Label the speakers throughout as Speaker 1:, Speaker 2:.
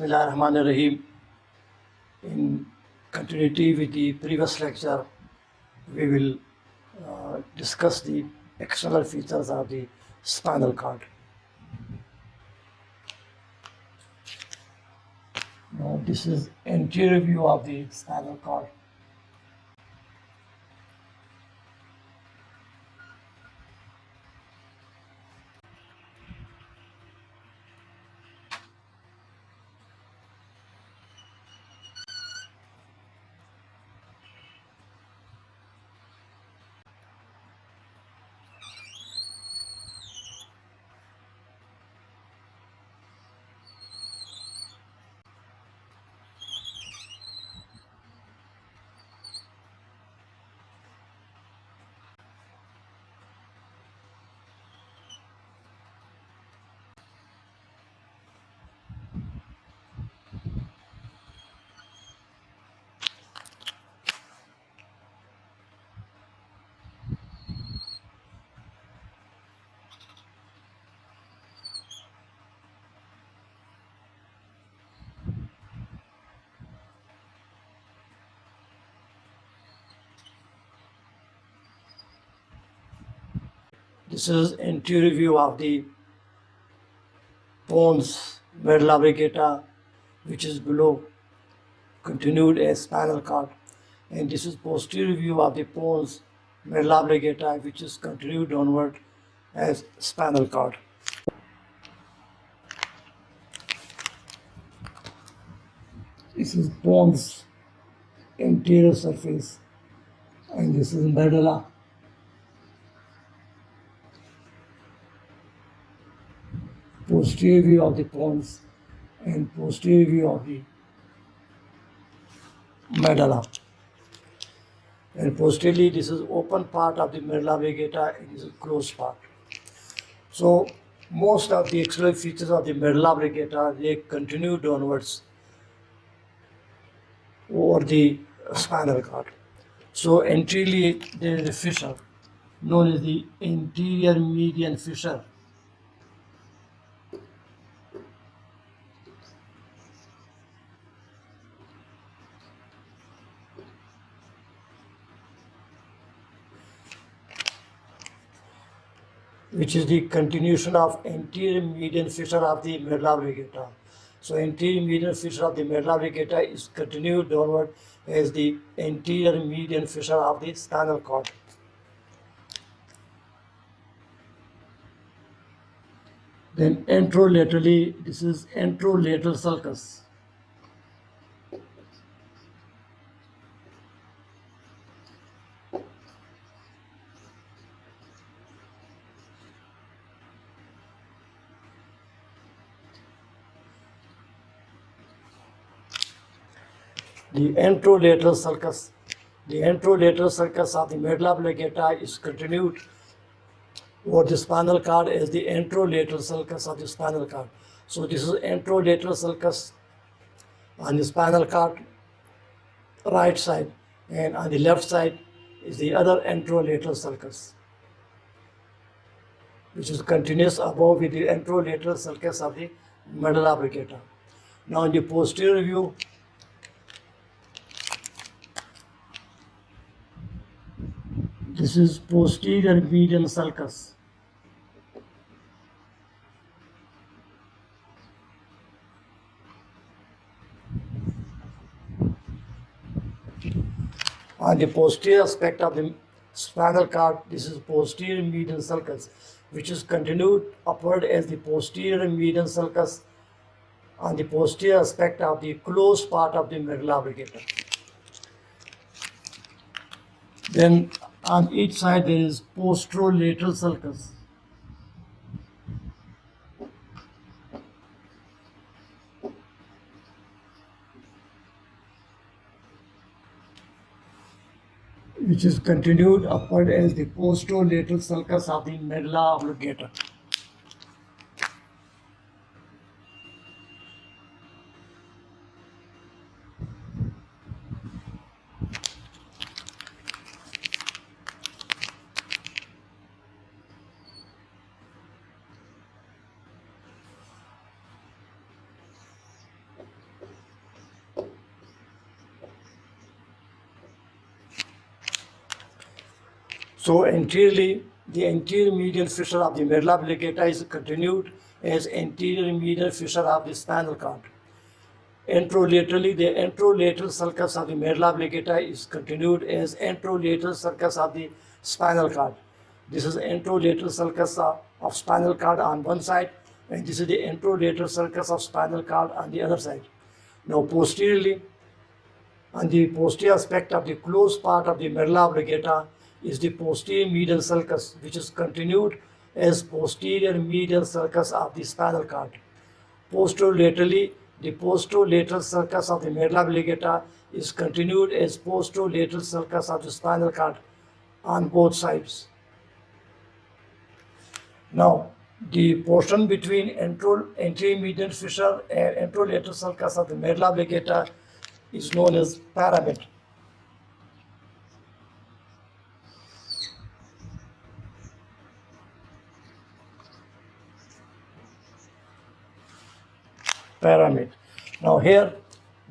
Speaker 1: Bismillahirrahmanirrahim. In continuity with the previous lecture, we will discuss the external features of the spinal cord. Now, this is anterior view of the spinal cord. This is anterior view of the pons medulla oblongata, which is below, continued as spinal cord, and this is posterior view of the pons medulla oblongata, which is continued downward as spinal cord. This is pons anterior surface, and this is medulla. Posterior view of the pons and posterior view of the medulla. And posteriorly, this is open part of the medulla oblongata, and this is closed part. So most of the external features of the medulla oblongata, they continue downwards over the spinal cord. So anteriorly, there is a fissure known as the anterior median fissure. Which is the continuation of anterior median fissure of the medulla oblongata. So anterior median fissure of the medulla oblongata is continued downward as the anterior median fissure of the spinal cord. Then anterolaterally, this is anterolateral sulcus. The anterolateral sulcus of the medulla oblongata is continued over the spinal cord as the anterolateral sulcus of the spinal cord. So this is anterolateral sulcus on the spinal cord right side, and on the left side is the other anterolateral sulcus, which is continuous above with the anterolateral sulcus of the medulla oblongata. Now in the posterior view, this is posterior median sulcus. On the posterior aspect of the spinal cord, this is posterior median sulcus, which is continued upward as the posterior median sulcus on the posterior aspect of the closed part of the medulla oblongata. Then on each side there is posterolateral sulcus. Which is continued upward as the posterolateral sulcus of the medulla oblongata. So anteriorly, the anterior medial fissure of the medulla oblongata is continued as anterior medial fissure of the spinal cord. Anterolaterally, the anterolateral sulcus of the medulla oblongata is continued as anterolateral sulcus of the spinal cord. This is anterolateral sulcus of spinal cord on one side, and this is the anterolateral sulcus of spinal cord on the other side. Now posteriorly, on the posterior aspect of the closed part of the medulla oblongata is the posterior medial sulcus, which is continued as posterior medial sulcus of the spinal cord. Posterolaterally, the posterolateral sulcus of the medulla oblongata is continued as posterolateral sulcus of the spinal cord on both sides. Now, the portion between anterior medial fissure and anterolateral sulcus of the medulla oblongata is known as pyramid. Pyramid. Now here,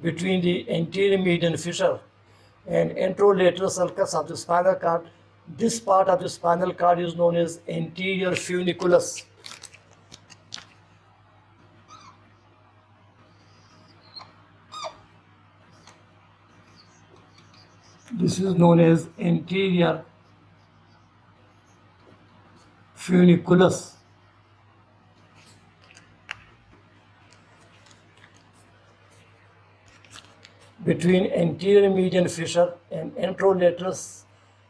Speaker 1: between the anterior median fissure and anterolateral sulcus of the spinal cord, this part of the spinal cord is known as anterior funiculus. This is known as anterior funiculus. Between anterior median fissure and anterolateral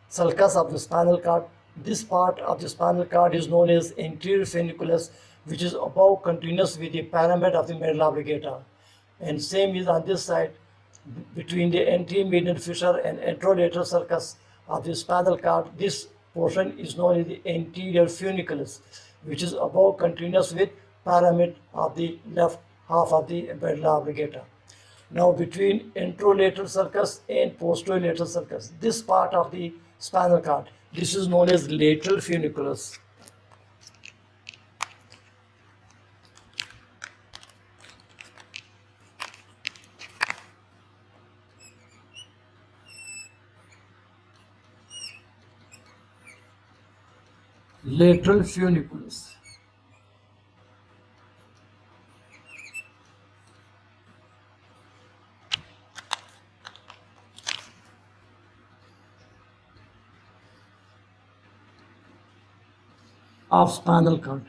Speaker 1: sulcus of the spinal cord, this part of the spinal cord is known as anterior funiculus, which is above continuous with the pyramid of the medulla oblongata. And same is on this side, between the anterior median fissure and anterolateral sulcus of the spinal cord, this portion is known as the anterior funiculus, which is above continuous with pyramid of the left half of the medulla oblongata. Now between anterolateral sulcus and posterolateral sulcus, this part of the spinal cord, this is known as lateral funiculus. Lateral funiculus. Of spinal cord.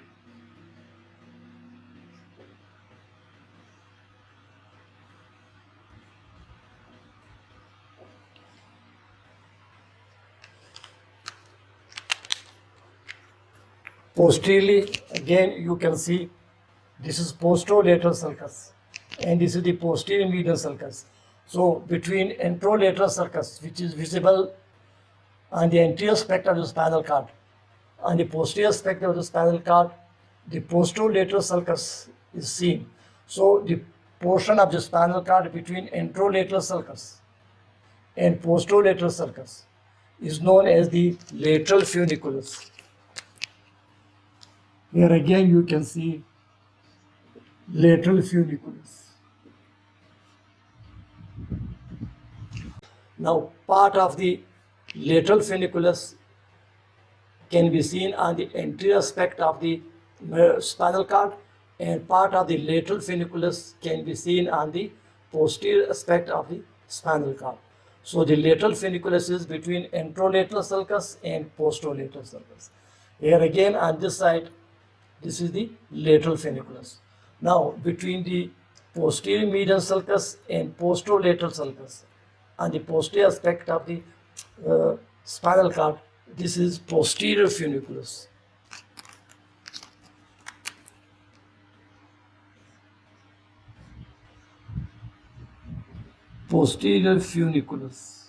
Speaker 1: Posteriorly, again you can see this is posterolateral sulcus and this is the posterior medial sulcus. So between anterolateral sulcus, which is visible on the anterior aspect of the spinal cord, on the posterior aspect of the spinal cord, the posterolateral sulcus is seen. So the portion of the spinal cord between anterolateral sulcus and posterolateral sulcus is known as the lateral funiculus. Here again you can see lateral funiculus. Now part of the lateral funiculus can be seen on the anterior aspect of the spinal cord, and part of the lateral funiculus can be seen on the posterior aspect of the spinal cord. So the lateral funiculus is between anterolateral sulcus and posterolateral sulcus. Here again on this side, this is the lateral funiculus. Now between the posterior median sulcus and posterolateral sulcus, on the posterior aspect of the spinal cord, this is posterior funiculus. Posterior funiculus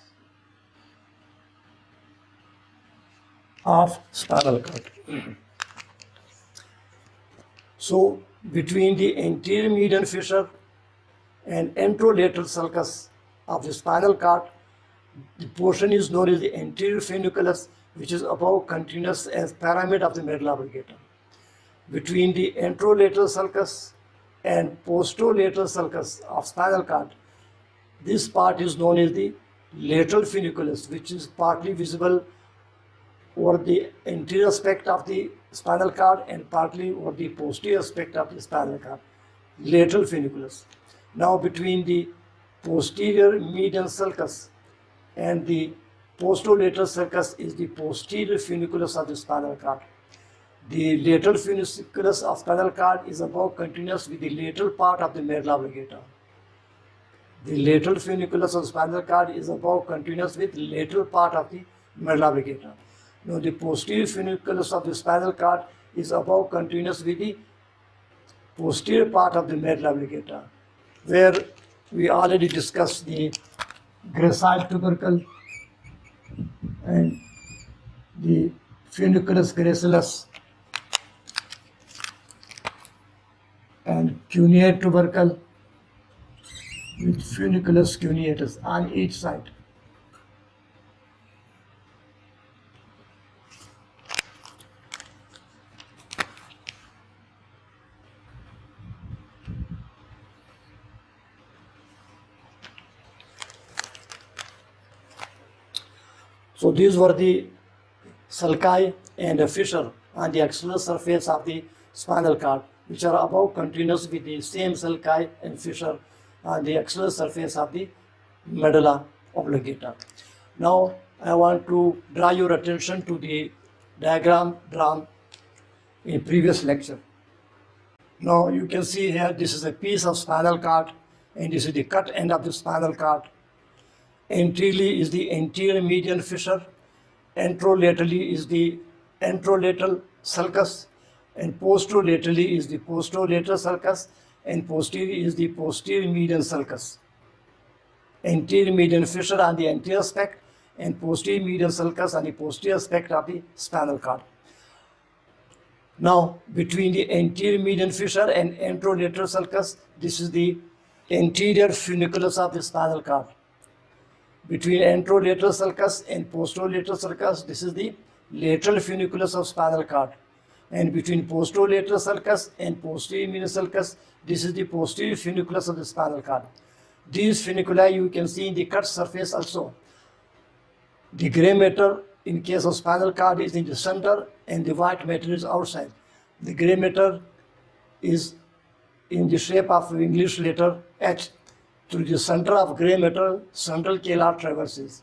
Speaker 1: of spinal cord. So between the anterior median fissure and anterolateral sulcus of the spinal cord, the portion is known as the anterior funiculus, which is above continuous as pyramid of the medulla oblongata. Between the anterolateral sulcus and posterolateral sulcus of spinal cord, this part is known as the lateral funiculus, which is partly visible over the anterior aspect of the spinal cord and partly over the posterior aspect of the spinal cord, lateral funiculus. Now between the posterior median sulcus and the posterolateral sulcus is the posterior funiculus of the spinal cord. The lateral funiculus of spinal cord is about continuous with the lateral part of the medulla oblongata. The lateral funiculus of spinal cord is about continuous with lateral part of the medulla oblongata. Now the posterior funiculus of the spinal cord is about continuous with the posterior part of the medulla oblongata, where we already discussed the gracile tubercle and the funiculus gracilis and cuneate tubercle with funiculus cuneatus on each side. So these were the sulci and a fissure on the external surface of the spinal cord, which are about continuous with the same sulci and fissure on the external surface of the medulla oblongata. Now I want to draw your attention to the diagram drawn in previous lecture. Now you can see here this is a piece of spinal cord and this is the cut end of the spinal cord. Anteriorly is the anterior median fissure, anterolaterally is the anterolateral sulcus, and posterolaterally is the posterolateral sulcus, and posterior is the posterior median sulcus. Anterior median fissure on the anterior aspect and posterior median sulcus on the posterior aspect of the spinal cord. Now, between the anterior median fissure and anterolateral sulcus, this is the anterior funiculus of the spinal cord. Between anterolateral sulcus and posterolateral sulcus, this is the lateral funiculus of spinal cord. And between posterolateral sulcus and posterior median sulcus, this is the posterior funiculus of the spinal cord. These funiculi you can see in the cut surface also. The gray matter in case of spinal cord is in the center and the white matter is outside. The gray matter is in the shape of English letter H. Through the center of gray matter, central chalar traverses.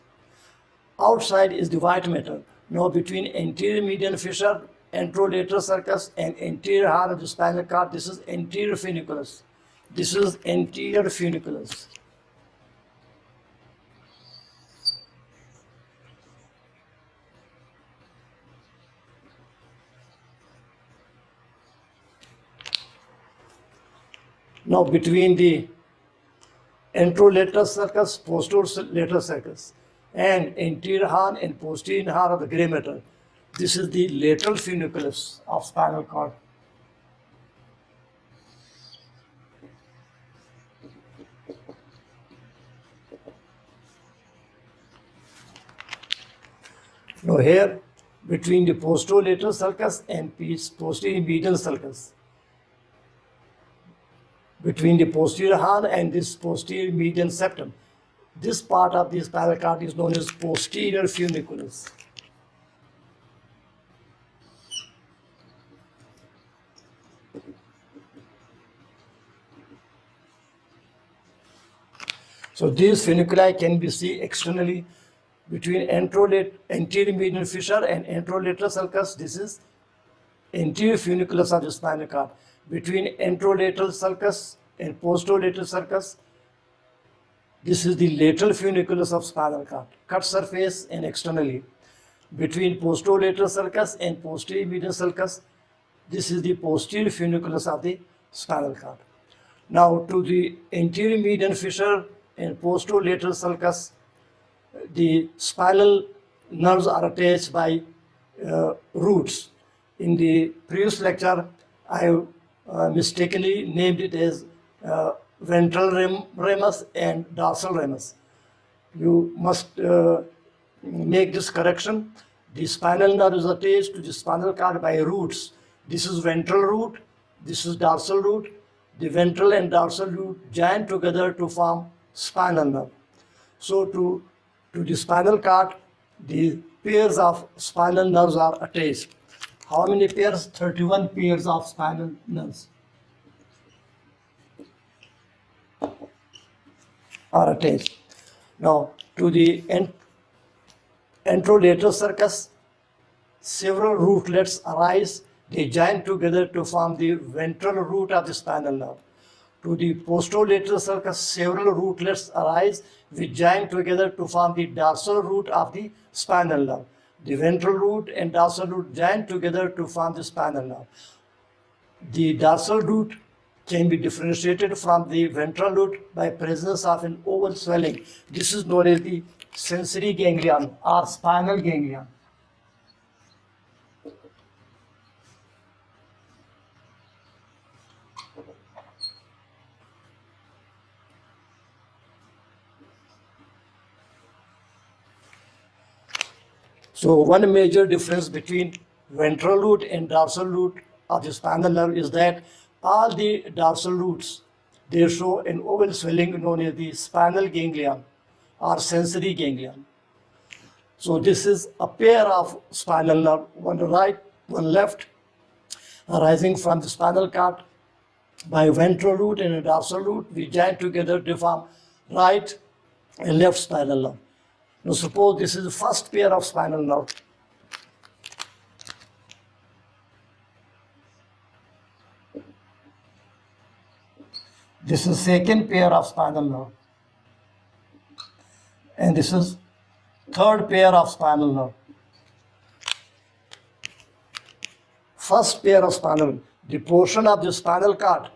Speaker 1: Outside is the white matter. Now between anterior median fissure, anterolateral sulcus and anterior heart of the spinal cord, this is anterior funiculus. This is anterior funiculus. Now between the anterolateral sulcus, posterolateral sulcus, and anterior horn and posterior horn of the gray matter. This is the lateral funiculus of spinal cord. Now here, between the posterolateral sulcus and posterior median sulcus, between the posterior horn and this posterior median septum, this part of the spinal cord is known as posterior funiculus. So these funiculi can be seen externally between anterior median fissure and anterolateral sulcus. This is anterior funiculus of the spinal cord. Between anterolateral sulcus and posterolateral sulcus, this is the lateral funiculus of spinal cord, cut surface and externally. Between posterolateral sulcus and posterior median sulcus, this is the posterior funiculus of the spinal cord. Now to the anterior median fissure and posterolateral sulcus, the spinal nerves are attached by roots. In the previous lecture, I mistakenly named it as ventral ramus and dorsal ramus. You must make this correction. The spinal nerve is attached to the spinal cord by roots. This is ventral root, this is dorsal root. The ventral and dorsal root join together to form spinal nerve. So to the spinal cord, the pairs of spinal nerves are attached. How many pairs? 31 pairs of spinal nerves are attached. Now, to the anterolateral sulcus, several rootlets arise. They join together to form the ventral root of the spinal nerve. To the posterolateral sulcus, several rootlets arise which join together to form the dorsal root of the spinal nerve. The ventral root and dorsal root join together to form the spinal nerve. The dorsal root can be differentiated from the ventral root by presence of an oval swelling. This is known as the sensory ganglion or spinal ganglion. So one major difference between ventral root and dorsal root of the spinal nerve is that all the dorsal roots, they show an oval swelling known as the spinal ganglion or sensory ganglion. So this is a pair of spinal nerve, one right, one left, arising from the spinal cord by ventral root and a dorsal root. We join together to form right and left spinal nerve. Now suppose this is the first pair of spinal nerve. This is second pair of spinal nerve. And this is third pair of spinal nerve. First pair of spinal, the portion of the spinal cord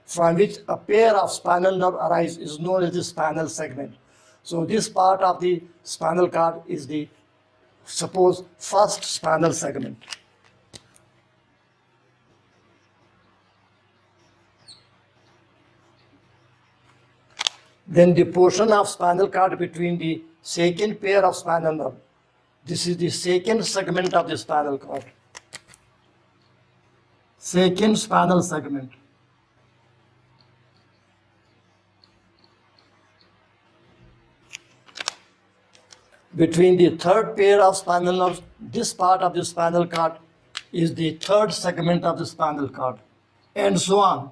Speaker 1: from which a pair of spinal nerve arise is known as the spinal segment. So this part of the spinal cord is the, suppose, first spinal segment. Then the portion of spinal cord between the second pair of spinal nerve. This is the second segment of the spinal cord. Second spinal segment. Between the third pair of spinal nerves, this part of the spinal cord is the third segment of the spinal cord, and so on.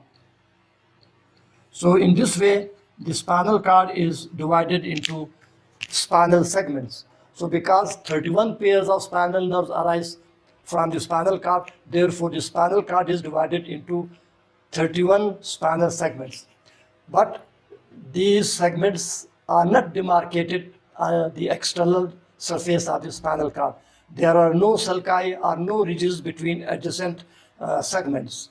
Speaker 1: So in this way, the spinal cord is divided into spinal segments. So because 31 pairs of spinal nerves arise from the spinal cord, therefore the spinal cord is divided into 31 spinal segments. But these segments are not demarcated on the external surface of the spinal cord. There are no sulci or no ridges between adjacent segments.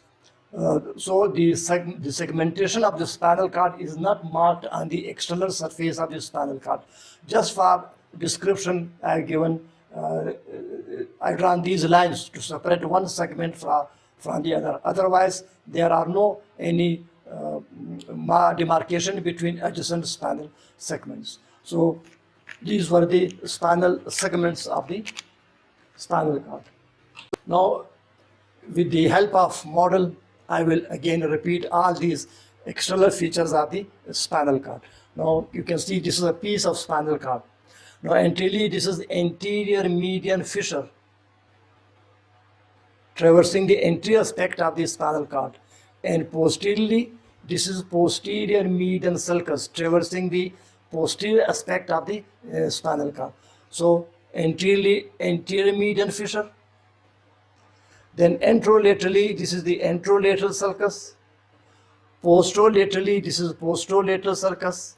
Speaker 1: So the segmentation of the spinal cord is not marked on the external surface of the spinal cord. Just for description, I have given, I drawn these lines to separate one segment from the other. Otherwise, there are no any demarcation between adjacent spinal segments. So these were the spinal segments of the spinal cord. Now, with the help of model, I will again repeat all these external features of the spinal cord. Now, you can see this is a piece of spinal cord. Now, anteriorly, this is anterior median fissure traversing the anterior aspect of the spinal cord, and posteriorly, this is posterior median sulcus traversing the posterior aspect of the spinal cord. So, anteriorly, anterior median fissure. Then anterolaterally, this is the anterolateral sulcus. Posterolaterally, this is posterolateral sulcus.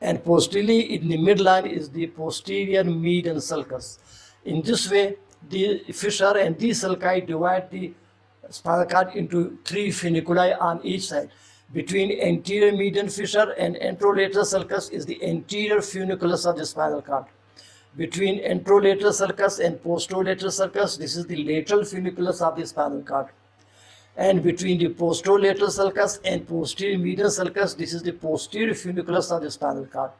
Speaker 1: And posteriorly, in the midline is the posterior median sulcus. In this way, the fissure and these sulci divide the spinal cord into three funiculi on each side. Between anterior median fissure and anterolateral sulcus is the anterior funiculus of the spinal cord. Between anterolateral sulcus and posterolateral sulcus, this is the lateral funiculus of the spinal cord. And between the posterolateral sulcus and posterior median sulcus, this is the posterior funiculus of the spinal cord.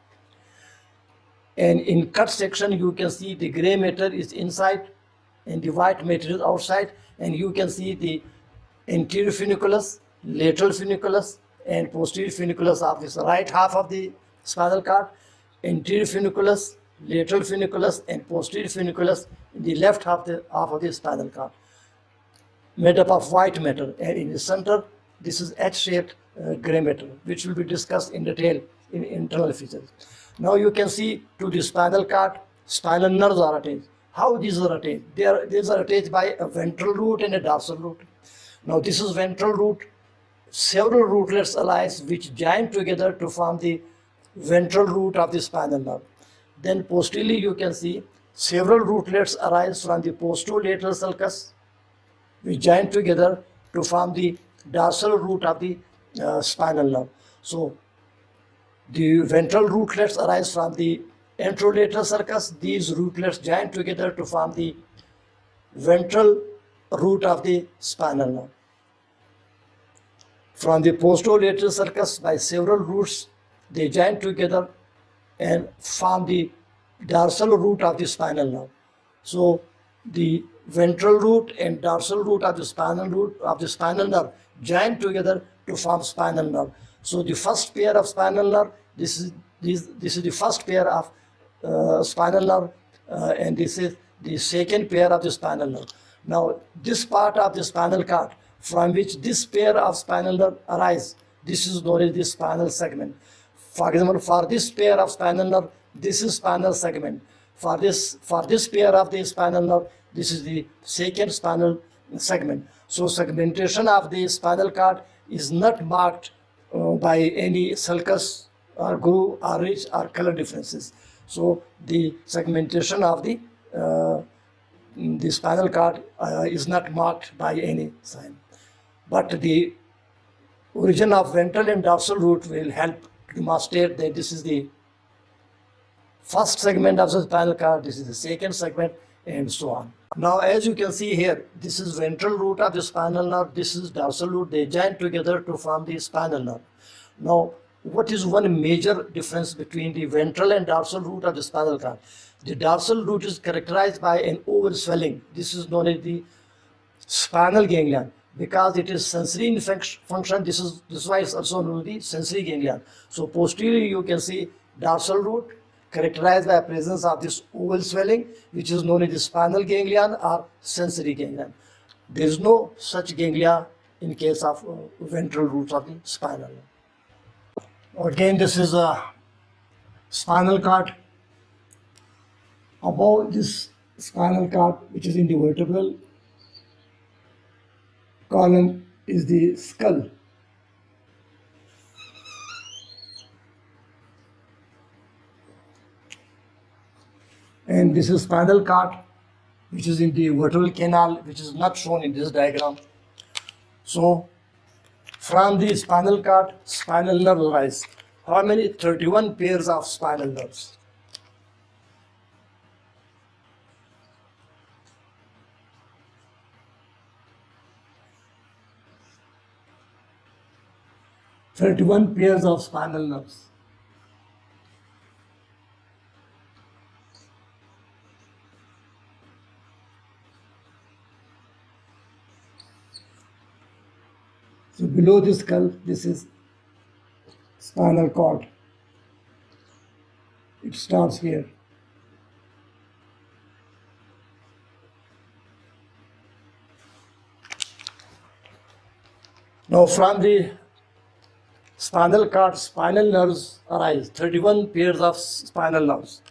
Speaker 1: And in cut section, you can see the gray matter is inside and the white matter is outside, and you can see the anterior funiculus, lateral funiculus, and posterior funiculus of this right half of the spinal cord, anterior funiculus, lateral funiculus and posterior funiculus in the left half of the spinal cord, made up of white matter, and in the center, this is H-shaped gray matter, which will be discussed in detail in internal features. Now you can see to the spinal cord, spinal nerves are attached. How these are attached? These are attached by a ventral root and a dorsal root. Now this is ventral root. Several rootlets arise which join together to form the ventral root of the spinal nerve. Then posteriorly you can see several rootlets arise from the posterolateral sulcus which join together to form the dorsal root of the spinal nerve. So the ventral rootlets arise from the anterolateral sulcus. These rootlets join together to form the ventral root of the spinal nerve. From the posterolateral sulcus, by several roots, they join together and form the dorsal root of the spinal nerve. So the ventral root and dorsal root of the spinal nerve join together to form spinal nerve. So the first pair of spinal nerve, this is the first pair of spinal nerve, and this is the second pair of the spinal nerve. Now this part of the spinal cord from which this pair of spinal nerve arise, this is known as the spinal segment. For example, for this pair of spinal nerve, this is spinal segment. For this pair of the spinal nerve, this is the second spinal segment. So segmentation of the spinal cord is not marked by any sulcus or groove or ridge or color differences. So the segmentation of the spinal cord is not marked by any sign. But the origin of ventral and dorsal root will help to demonstrate that this is the first segment of the spinal cord, this is the second segment, and so on. Now, as you can see here, this is ventral root of the spinal nerve, this is dorsal root, they join together to form the spinal nerve. Now, what is one major difference between the ventral and dorsal root of the spinal cord? The dorsal root is characterized by an oval swelling. This is known as the spinal ganglion. Because it is sensory in function, this is why it's also known as the sensory ganglion. So posteriorly you can see dorsal root characterized by presence of this oval swelling, which is known as the spinal ganglion or sensory ganglion. There is no such ganglia in case of ventral roots of the spinal. Again, this is a spinal cord. Above this spinal cord, which is in the vertebral column, is the skull. And this is spinal cord, which is in the vertebral canal, which is not shown in this diagram. So from the spinal cord, spinal nerve arise. How many? 31 pairs of spinal nerves. "31 pairs of spinal nerves." So below the skull, this is spinal cord. It starts here. Now from the spinal cord, spinal nerves arise, 31 pairs of spinal nerves.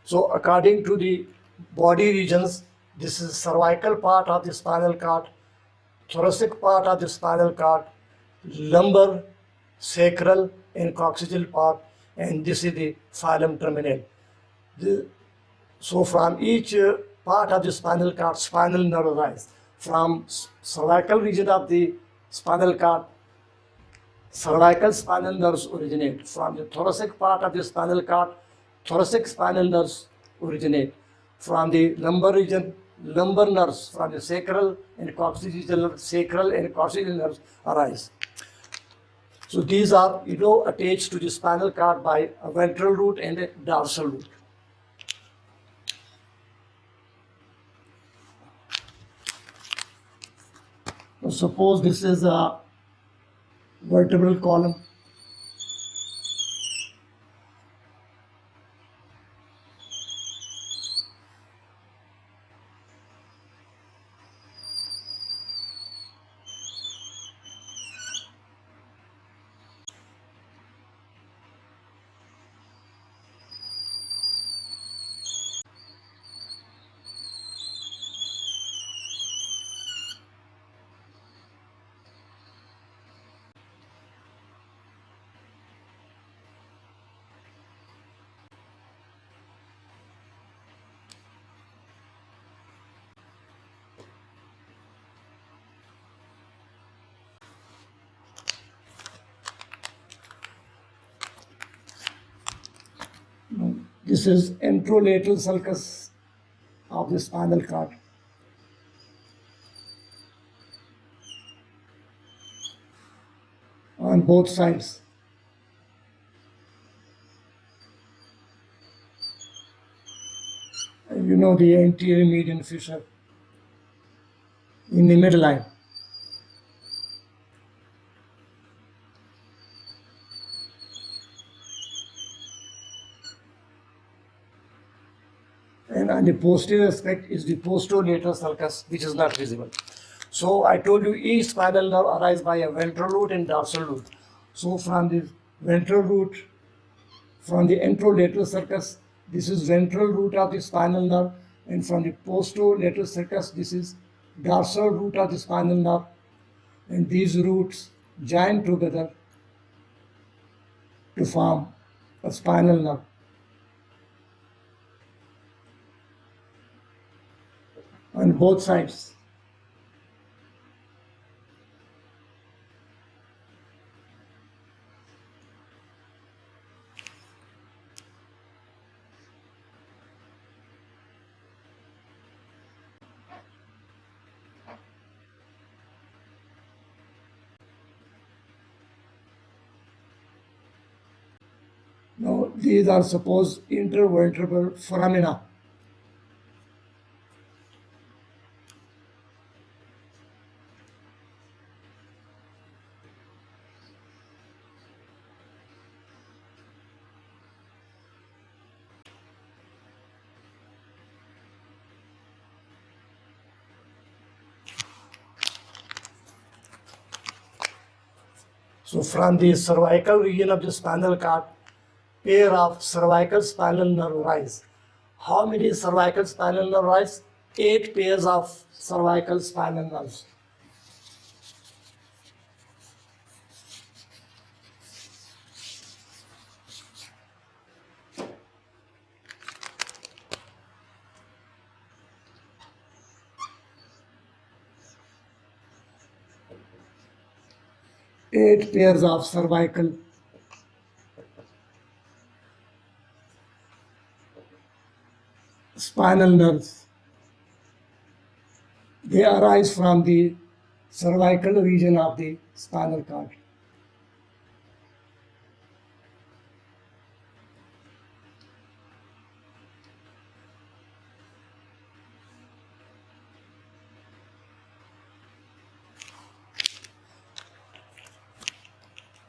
Speaker 1: So according to the body regions, this is cervical part of the spinal cord, thoracic part of the spinal cord, lumbar, sacral and coccygeal part, and this is the filum terminal. So from each part of the spinal cord, spinal nerve arise. From cervical region of the spinal cord, cervical spinal nerves originate. From the thoracic part of the spinal cord, thoracic spinal nerves originate. From the lumbar region, lumbar nerves. From the sacral and coccygeal nerves arise. So these are attached to the spinal cord by a ventral root and a dorsal root. So suppose this is a vertebral column. This is anterolateral sulcus of the spinal cord. On both sides. And you know the anterior median fissure in the midline. And on the posterior aspect is the posterolateral sulcus, which is not visible. So I told you each spinal nerve arises by a ventral root and dorsal root. So from the ventral root, from the anterolateral sulcus, this is ventral root of the spinal nerve, and from the posterolateral sulcus, this is dorsal root of the spinal nerve, and these roots join together to form a spinal nerve. On both sides. Now, these are supposed intervertebral foramina. So from the cervical region of the spinal cord, pair of cervical spinal nerve rise. How many cervical spinal nerve rise? 8 pairs of cervical spinal nerves. Eight pairs of cervical spinal nerves. They arise from the cervical region of the spinal cord.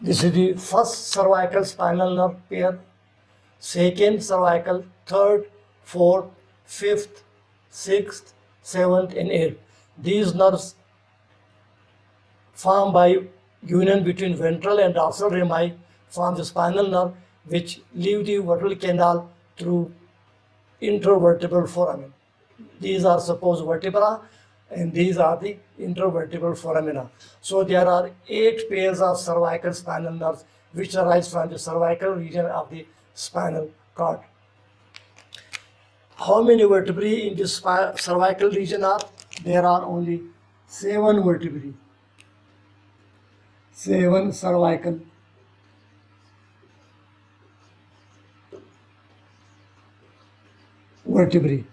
Speaker 1: This is the first cervical spinal nerve pair, second cervical, third, fourth, fifth, sixth, seventh, and eighth. These nerves formed by union between ventral and dorsal rami form the spinal nerve, which leave the vertebral canal through intervertebral foramen. These are supposed vertebra, and these are the intervertebral foramina. So there are 8 pairs of cervical spinal nerves which arise from the cervical region of the spinal cord. How many vertebrae in this cervical region are? There are only 7 vertebrae. 7 cervical vertebrae.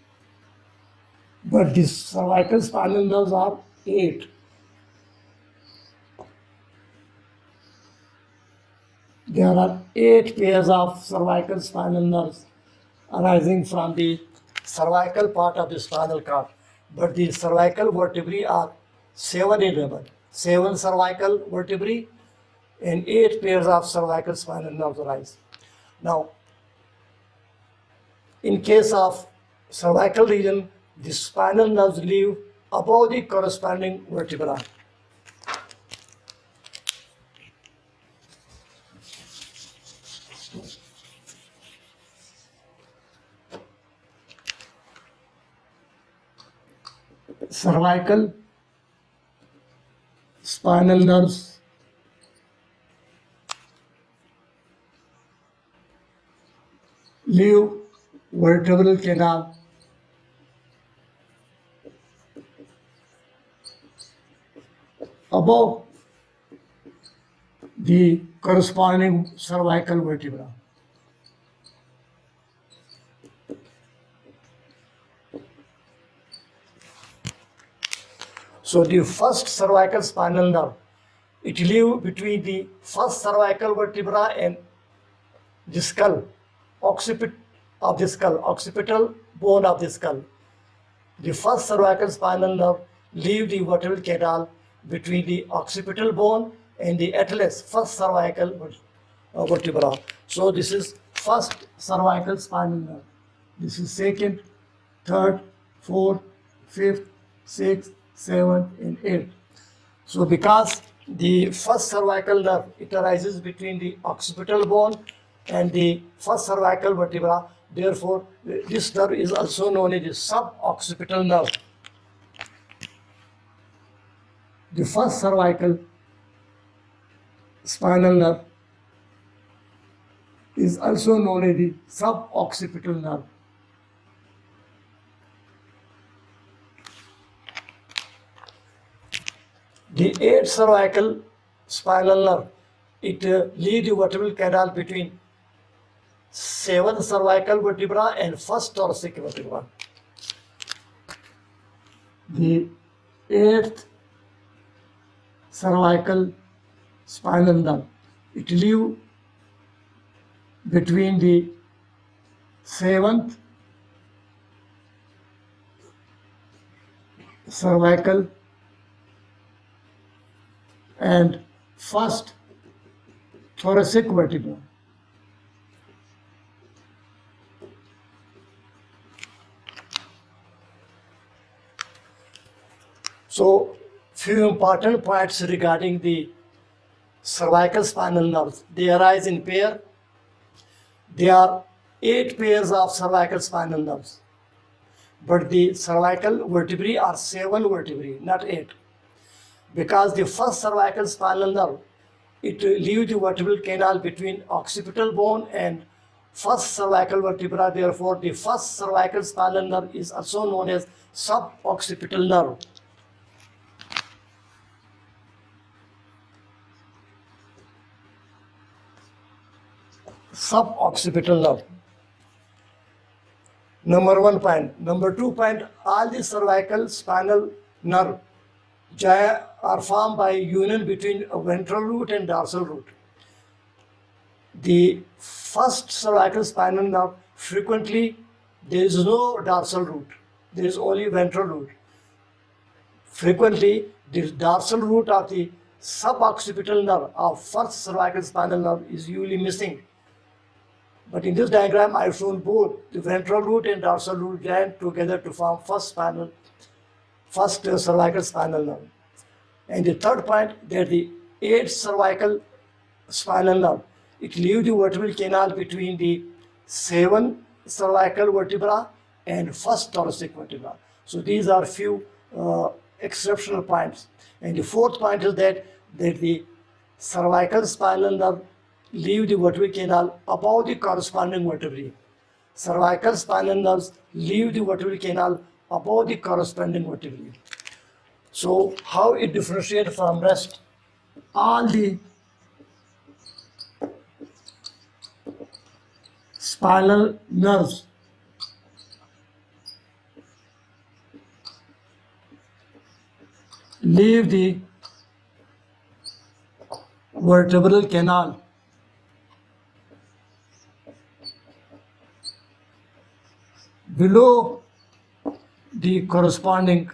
Speaker 1: But the cervical spinal nerves are 8. There are 8 pairs of cervical spinal nerves arising from the cervical part of the spinal cord. But the cervical vertebrae are 7 in number. 7 cervical vertebrae and 8 pairs of cervical spinal nerves arise. Now, in case of cervical region, the spinal nerves live above the corresponding vertebra. Cervical spinal nerves leave vertebral canal above the corresponding cervical vertebra. So the first cervical spinal nerve, it lives between the first cervical vertebra and the skull, occiput of the skull, occipital bone of the skull. The first cervical spinal nerve leaves the vertebral canal between the occipital bone and the atlas, first cervical vertebra. So this is first cervical spinal nerve. This is second, third, fourth, fifth, sixth, seventh, and eighth. So because the first cervical nerve, it arises between the occipital bone and the first cervical vertebra, therefore this nerve is also known as the suboccipital nerve. The first cervical spinal nerve is also known as the suboccipital nerve. The eighth cervical spinal nerve, it leaves the vertebral canal between seventh cervical vertebra and first thoracic vertebra. The eighth cervical spinal nerve, it lives between the seventh cervical and first thoracic vertebra. So, few important points regarding the cervical spinal nerves. They arise in pair. There are 8 pairs of cervical spinal nerves, but the cervical vertebrae are 7 vertebrae, not 8. Because the first cervical spinal nerve, it leaves the vertebral canal between occipital bone and first cervical vertebra. Therefore, the first cervical spinal nerve is also known as suboccipital nerve. Suboccipital nerve. Number 1 point. Number 2 point, all the cervical spinal nerve are formed by union between a ventral root and dorsal root. The first cervical spinal nerve, frequently there is no dorsal root, there is only ventral root. Frequently, the dorsal root of the suboccipital nerve of first cervical spinal nerve is usually missing. But in this diagram, I have shown both the ventral root and dorsal root joined together to form first cervical spinal nerve. And the third point, that the eighth cervical spinal nerve, it leaves the vertebral canal between the 7 cervical vertebra and first thoracic vertebra. So these are few exceptional points. And the fourth point is that the cervical spinal nerve leave the vertebral canal above the corresponding vertebrae. Cervical spinal nerves leave the vertebral canal above the corresponding vertebrae. So how it differentiates from rest? All the spinal nerves leave the vertebral canal below the corresponding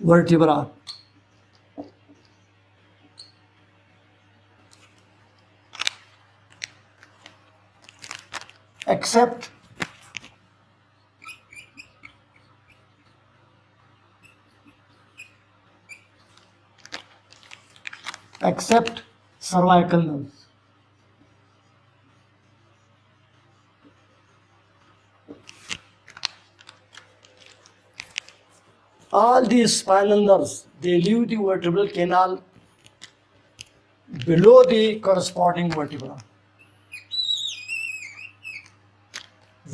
Speaker 1: vertebra. Except cervical nerves. All these spinal nerves, they leave the vertebral canal below the corresponding vertebra,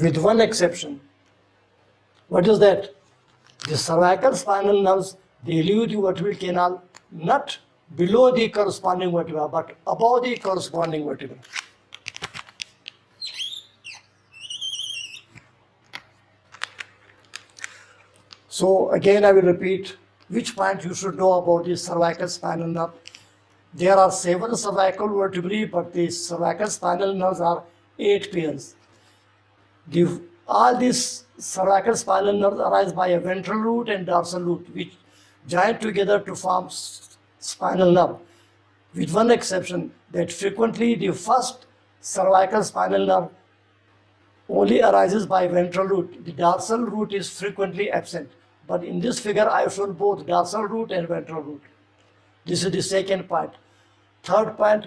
Speaker 1: with one exception. What is that? The cervical spinal nerves, they leave the vertebral canal not below the corresponding vertebra, but above the corresponding vertebra. So again, I will repeat which point you should know about the cervical spinal nerve. There are 7 cervical vertebrae, but the cervical spinal nerves are 8 pairs. All these cervical spinal nerves arise by a ventral root and dorsal root, which join together to form spinal nerve, with one exception that frequently the first cervical spinal nerve only arises by ventral root. The dorsal root is frequently absent. But in this figure, I have shown both dorsal root and ventral root. This is the second point. Third point,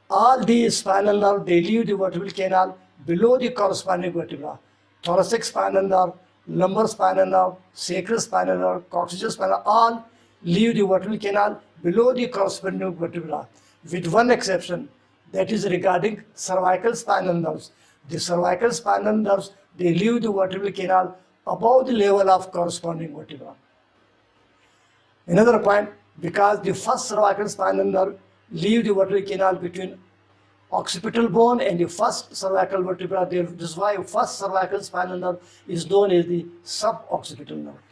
Speaker 1: all these spinal nerves, they leave the vertebral canal below the corresponding vertebra. Thoracic spinal nerve, lumbar spinal nerve, sacral spinal nerve, coccygeal spinal nerve, all leave the vertebral canal below the corresponding vertebra, with one exception, that is regarding cervical spinal nerves. The cervical spinal nerves, they leave the vertebral canal above the level of corresponding vertebra. Another point, because the first cervical spinal nerve leave the vertebral canal between occipital bone and the first cervical vertebra, this is why first cervical spinal nerve is known as the suboccipital nerve.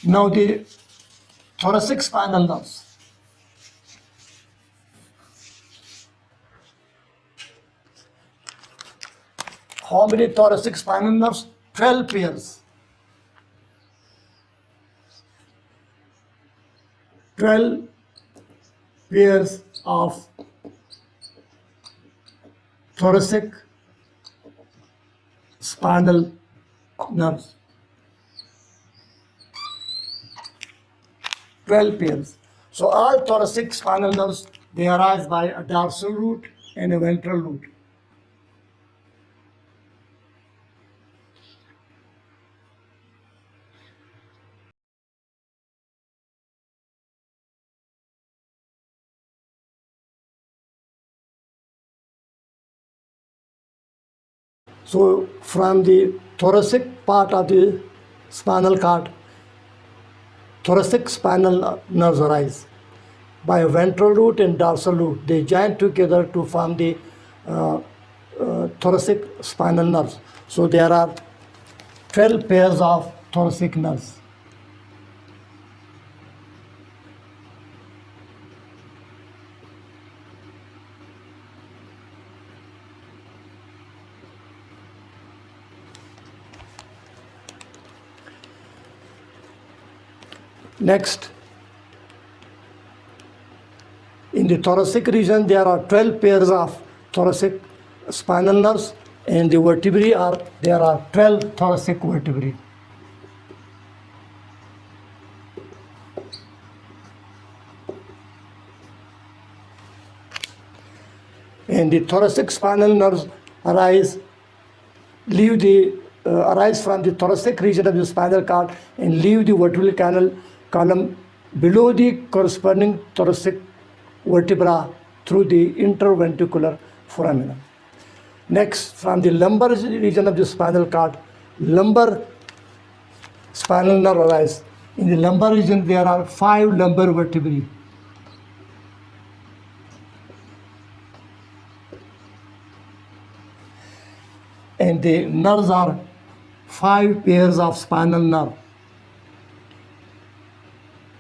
Speaker 1: Now the thoracic spinal nerves. How many thoracic spinal nerves? 12 pairs. 12 pairs of thoracic spinal nerves. 12 pairs. So all thoracic spinal nerves, they arise by a dorsal root and a ventral root. So from the thoracic part of the spinal cord, thoracic spinal nerves arise by a ventral root and dorsal root. They join together to form the thoracic spinal nerves. So there are 12 pairs of thoracic nerves. Next, in the thoracic region, there are 12 pairs of thoracic spinal nerves, and the vertebrae there are 12 thoracic vertebrae. And the thoracic spinal nerves arise from the thoracic region of the spinal cord and leave the vertebral column below the corresponding thoracic vertebra through the interventricular foramen. Next, from the lumbar region of the spinal cord, lumbar spinal nerve arise. In the lumbar region, there are 5 lumbar vertebrae. And the nerves are 5 pairs of spinal nerve.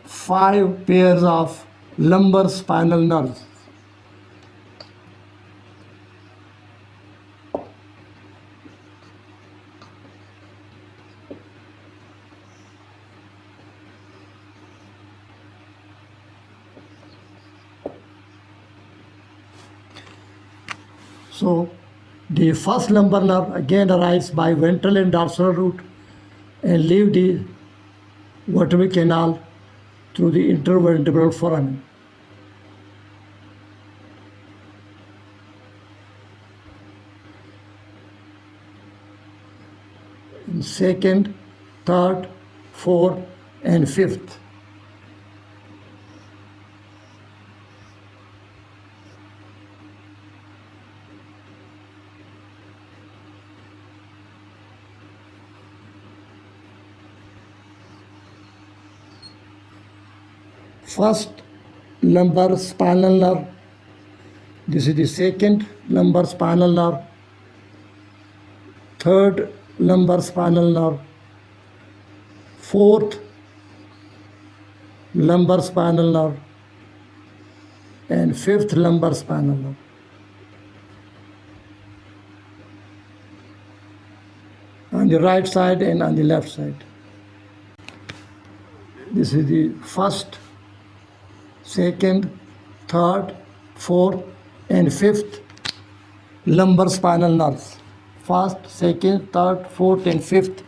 Speaker 1: 5 pairs of lumbar spinal nerves. So the first lumbar nerve again arises by ventral and dorsal root and leave the vertebral canal through the intervertebral foramen. And second, third, fourth, and fifth. First lumbar spinal nerve This is the second lumbar spinal nerve, third lumbar spinal nerve, fourth lumbar spinal nerve, and fifth lumbar spinal nerve. On the right side and on the left side. This is the first, second, third, fourth, and fifth lumbar spinal nerves. First, second, third, fourth, and fifth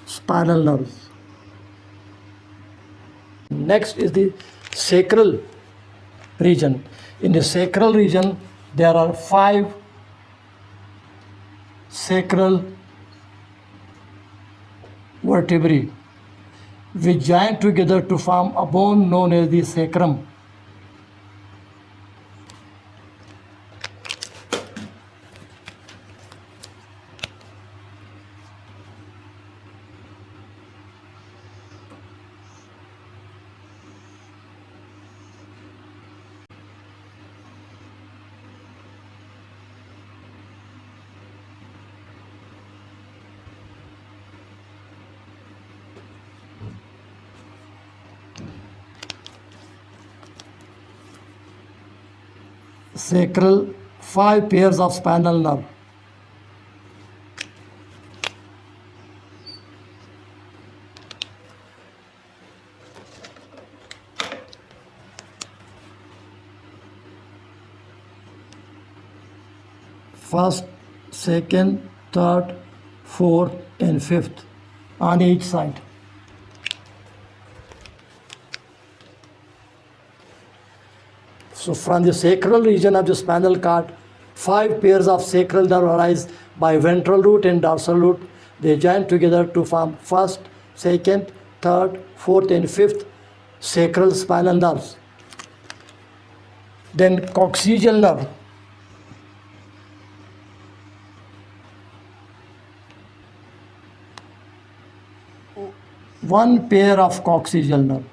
Speaker 1: spinal nerves. Next is the sacral region. In the sacral region, there are 5 sacral vertebrae which join together to form a bone known as the sacrum. Sacral, 5 pairs of spinal nerve. First, second, third, fourth, and fifth on each side. So from the sacral region of the spinal cord, 5 pairs of sacral nerve arise by ventral root and dorsal root. They join together to form first, second, third, fourth, and fifth sacral spinal nerves. Then coccygeal nerve. One pair of coccygeal nerve.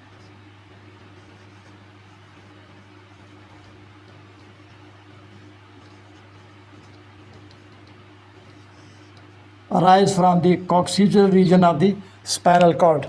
Speaker 1: Arise from the coccygeal region of the spinal cord.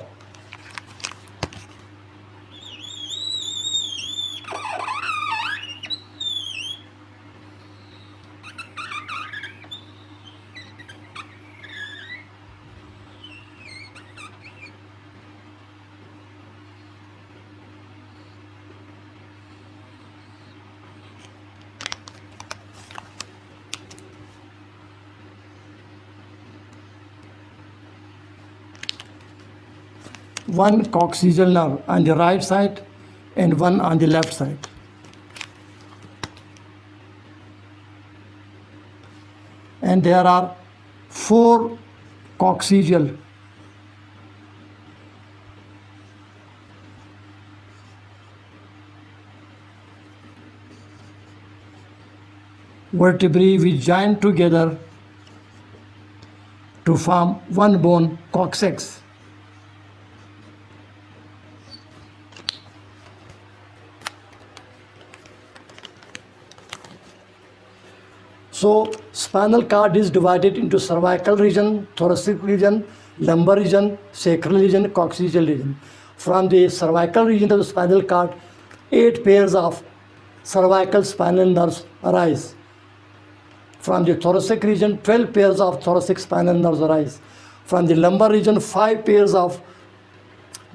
Speaker 1: One coccygeal nerve on the right side and one on the left side. And there are 4 coccygeal vertebrae which join together to form one bone, coccyx. So spinal cord is divided into cervical region, thoracic region, lumbar region, sacral region, coccygeal region. From the cervical region of the spinal cord, 8 pairs of cervical spinal nerves arise. From the thoracic region, 12 pairs of thoracic spinal nerves arise. From the lumbar region, 5 pairs of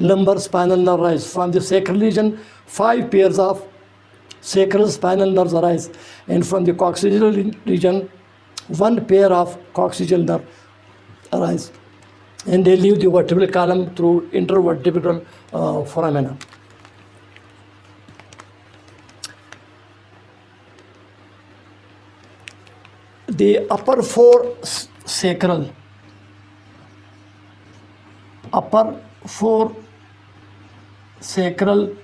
Speaker 1: lumbar spinal nerves arise. From the sacral region, 5 pairs of sacral spinal nerves arise, and from the coccygeal region, 1 pair of coccygeal nerve arise, and they leave the vertebral column through intervertebral foramina. The upper 4 sacral, upper 4 sacral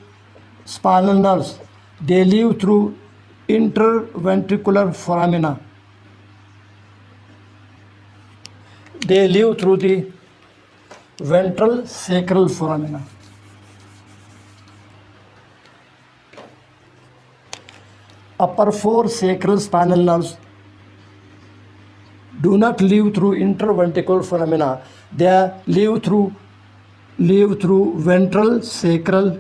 Speaker 1: spinal nerves, they live through interventricular foramina. They live through the ventral sacral foramina. upper four sacral spinal nerves do not live through interventricular phenomena. They live through ventral sacral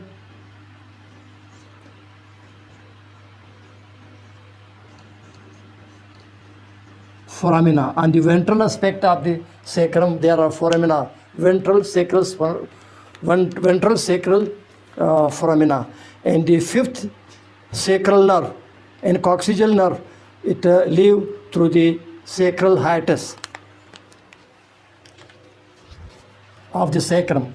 Speaker 1: foramina. On the ventral aspect of the sacrum, there are foramina, ventral sacral foramina. And the fifth sacral nerve and coccygeal nerve, it live through the sacral hiatus of the sacrum.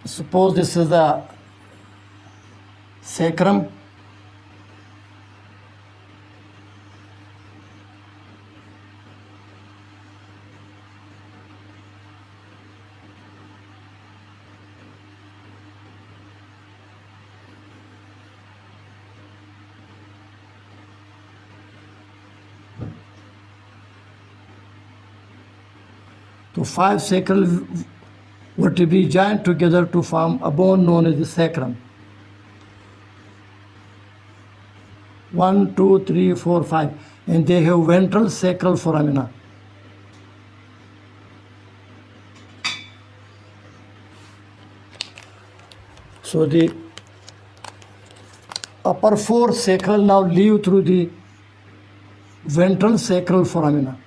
Speaker 1: Suppose this is the sacrum. So five sacral vertebrae joined together to form a bone known as the sacrum. 1, 2, 3, 4, 5, and they have ventral sacral foramina. So the upper four sacral now live through the ventral sacral foramina.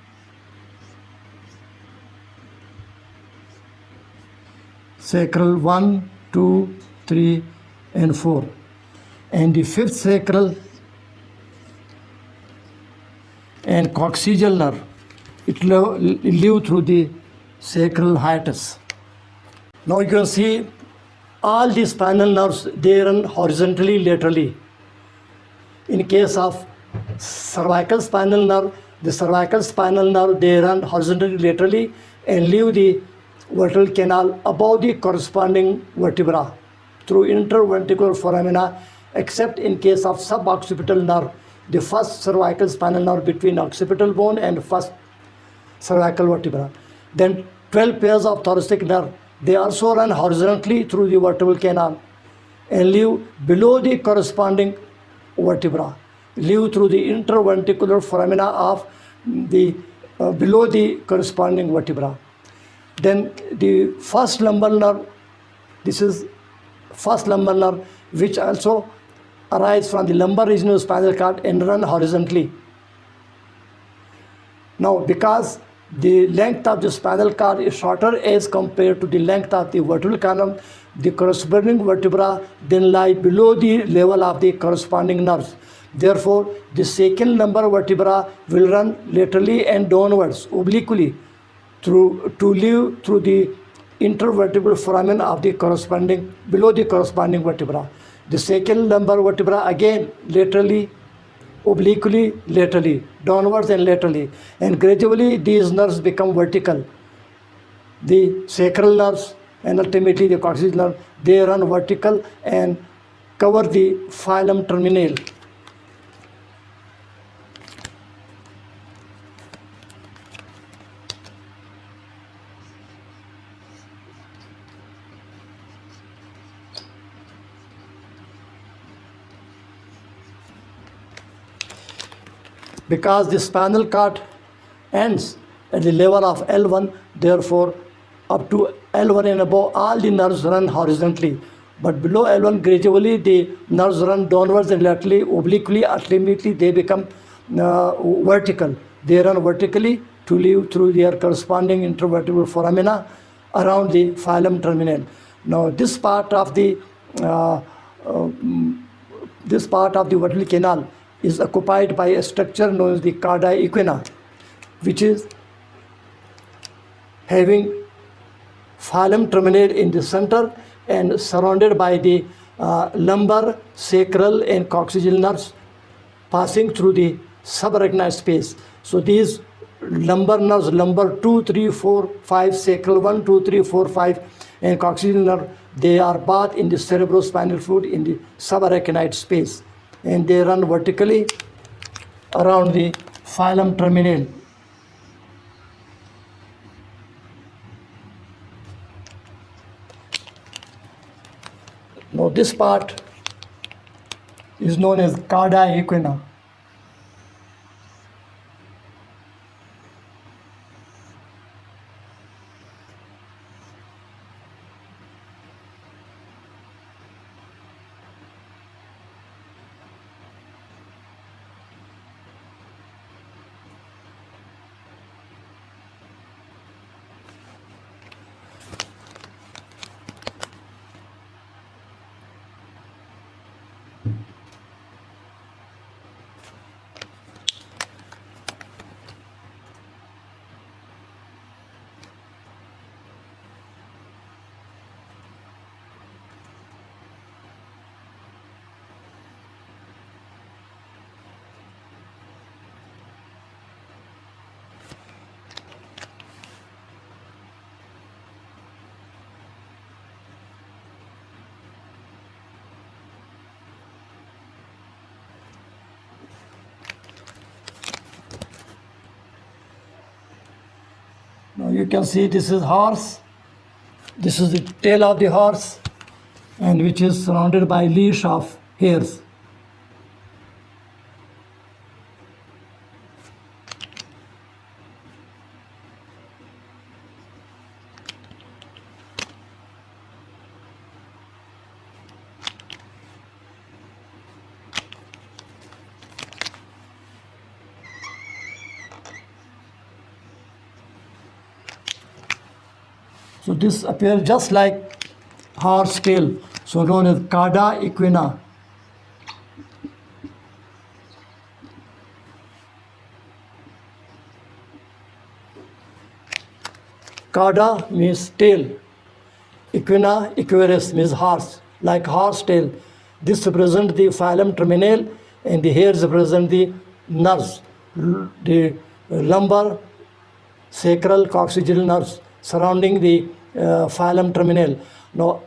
Speaker 1: Sacral 1, 2, 3, and 4. And the fifth sacral and coccygeal nerve, it live through the sacral hiatus. Now you can see all the spinal nerves, they run horizontally, laterally. In case of cervical spinal nerve, the cervical spinal nerve, they run horizontally, laterally, and leave the vertebral canal above the corresponding vertebra through interventricular foramina, except in case of suboccipital nerve, the first cervical spinal nerve between occipital bone and first cervical vertebra. Then 12 pairs of thoracic nerve, they also run horizontally through the vertebral canal and live below the corresponding vertebra, live through the interventricular foramina of the below the corresponding vertebra. Then the first lumbar nerve, this is first lumbar nerve, which also arise from the lumbar region of spinal cord and run horizontally. Now, because the length of the spinal cord is shorter as compared to the length of the vertebral column, the corresponding vertebra then lie below the level of the corresponding nerves. Therefore, the second lumbar vertebra will run laterally and downwards, obliquely, to live through the intervertebral foramen of the corresponding, below the corresponding vertebra. The second lumbar vertebra again laterally, obliquely, laterally, downwards and laterally, and gradually these nerves become vertical. The sacral nerves and ultimately the coccygeal nerve, they run vertical and cover the phylum terminale. Because the spinal cord ends at the level of L1, therefore up to L1 and above all the nerves run horizontally, but below L1 gradually the nerves run downwards and laterally, obliquely, ultimately they become vertical. They run vertically to live through their corresponding intervertebral foramina around the phylum terminal. Now this part of the vertebral canal is occupied by a structure known as the cardia equina, which is having phylum terminate in the center and surrounded by the lumbar, sacral and coccygeal nerves passing through the subarachnoid space. So these lumbar nerves, lumbar 2, 3, 4, 5, sacral 1, 2, 3, 4, 5 and coccygeal nerve, they are both in the cerebrospinal fluid in the subarachnoid space, and they run vertically around the phylum terminale. Now this part is known as Carda equina. Now you can see this is horse. This is the tail of the horse, and which is surrounded by leash of hairs. So this appears just like horse tail, so known as Carda equina. Carda means tail. Equina, equirus means horse, like horse tail. This represents the phylum terminale, and the hairs represent the nerves, the lumbar, sacral, coccygeal nerves surrounding the phylum terminale. Now,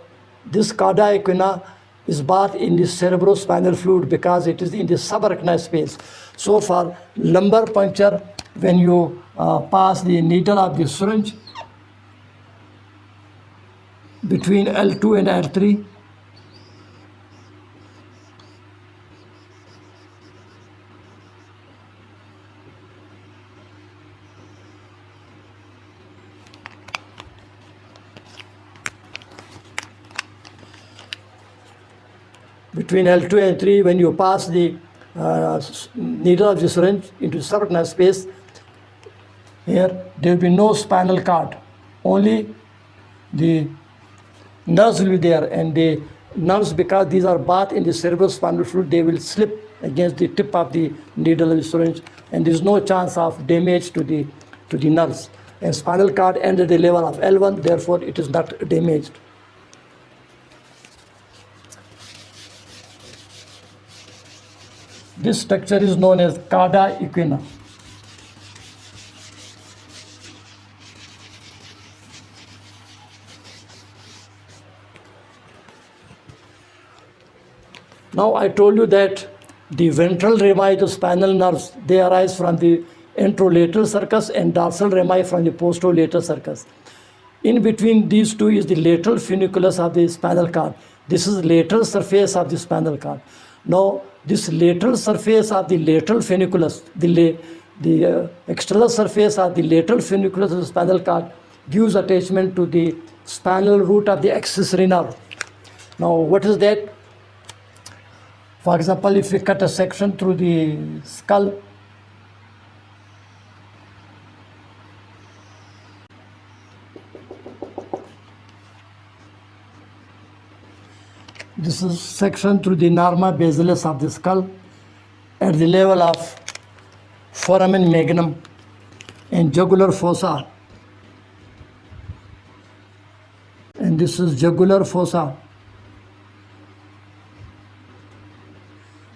Speaker 1: this Carda equina is bathed in the cerebrospinal fluid because it is in the subarachnoid space. So for lumbar puncture, when you pass the needle of the syringe between L2 and L3, between L2 and 3, when you pass the needle of the syringe into subarachnoid space, here there will be no spinal cord, only the nerves will be there, and the nerves, because these are bathed in the cerebrospinal fluid, they will slip against the tip of the needle of the syringe, and there is no chance of damage to the nerves. And spinal cord ends at the level of L1, therefore it is not damaged. This structure is known as Carda equina. Now I told you that the ventral rami, the spinal nerves, they arise from the anterolateral sulcus, and dorsal rami from the posterolateral sulcus. In between these two is the lateral funiculus of the spinal cord. This is lateral surface of the spinal cord. Now, this lateral surface of the lateral funiculus, the external surface of the lateral funiculus of the spinal cord gives attachment to the spinal root of the accessory nerve. Now, what is that? For example, if we cut a section through the skull, this is section through the norma basilis of the skull at the level of foramen magnum and jugular fossa. And this is jugular fossa.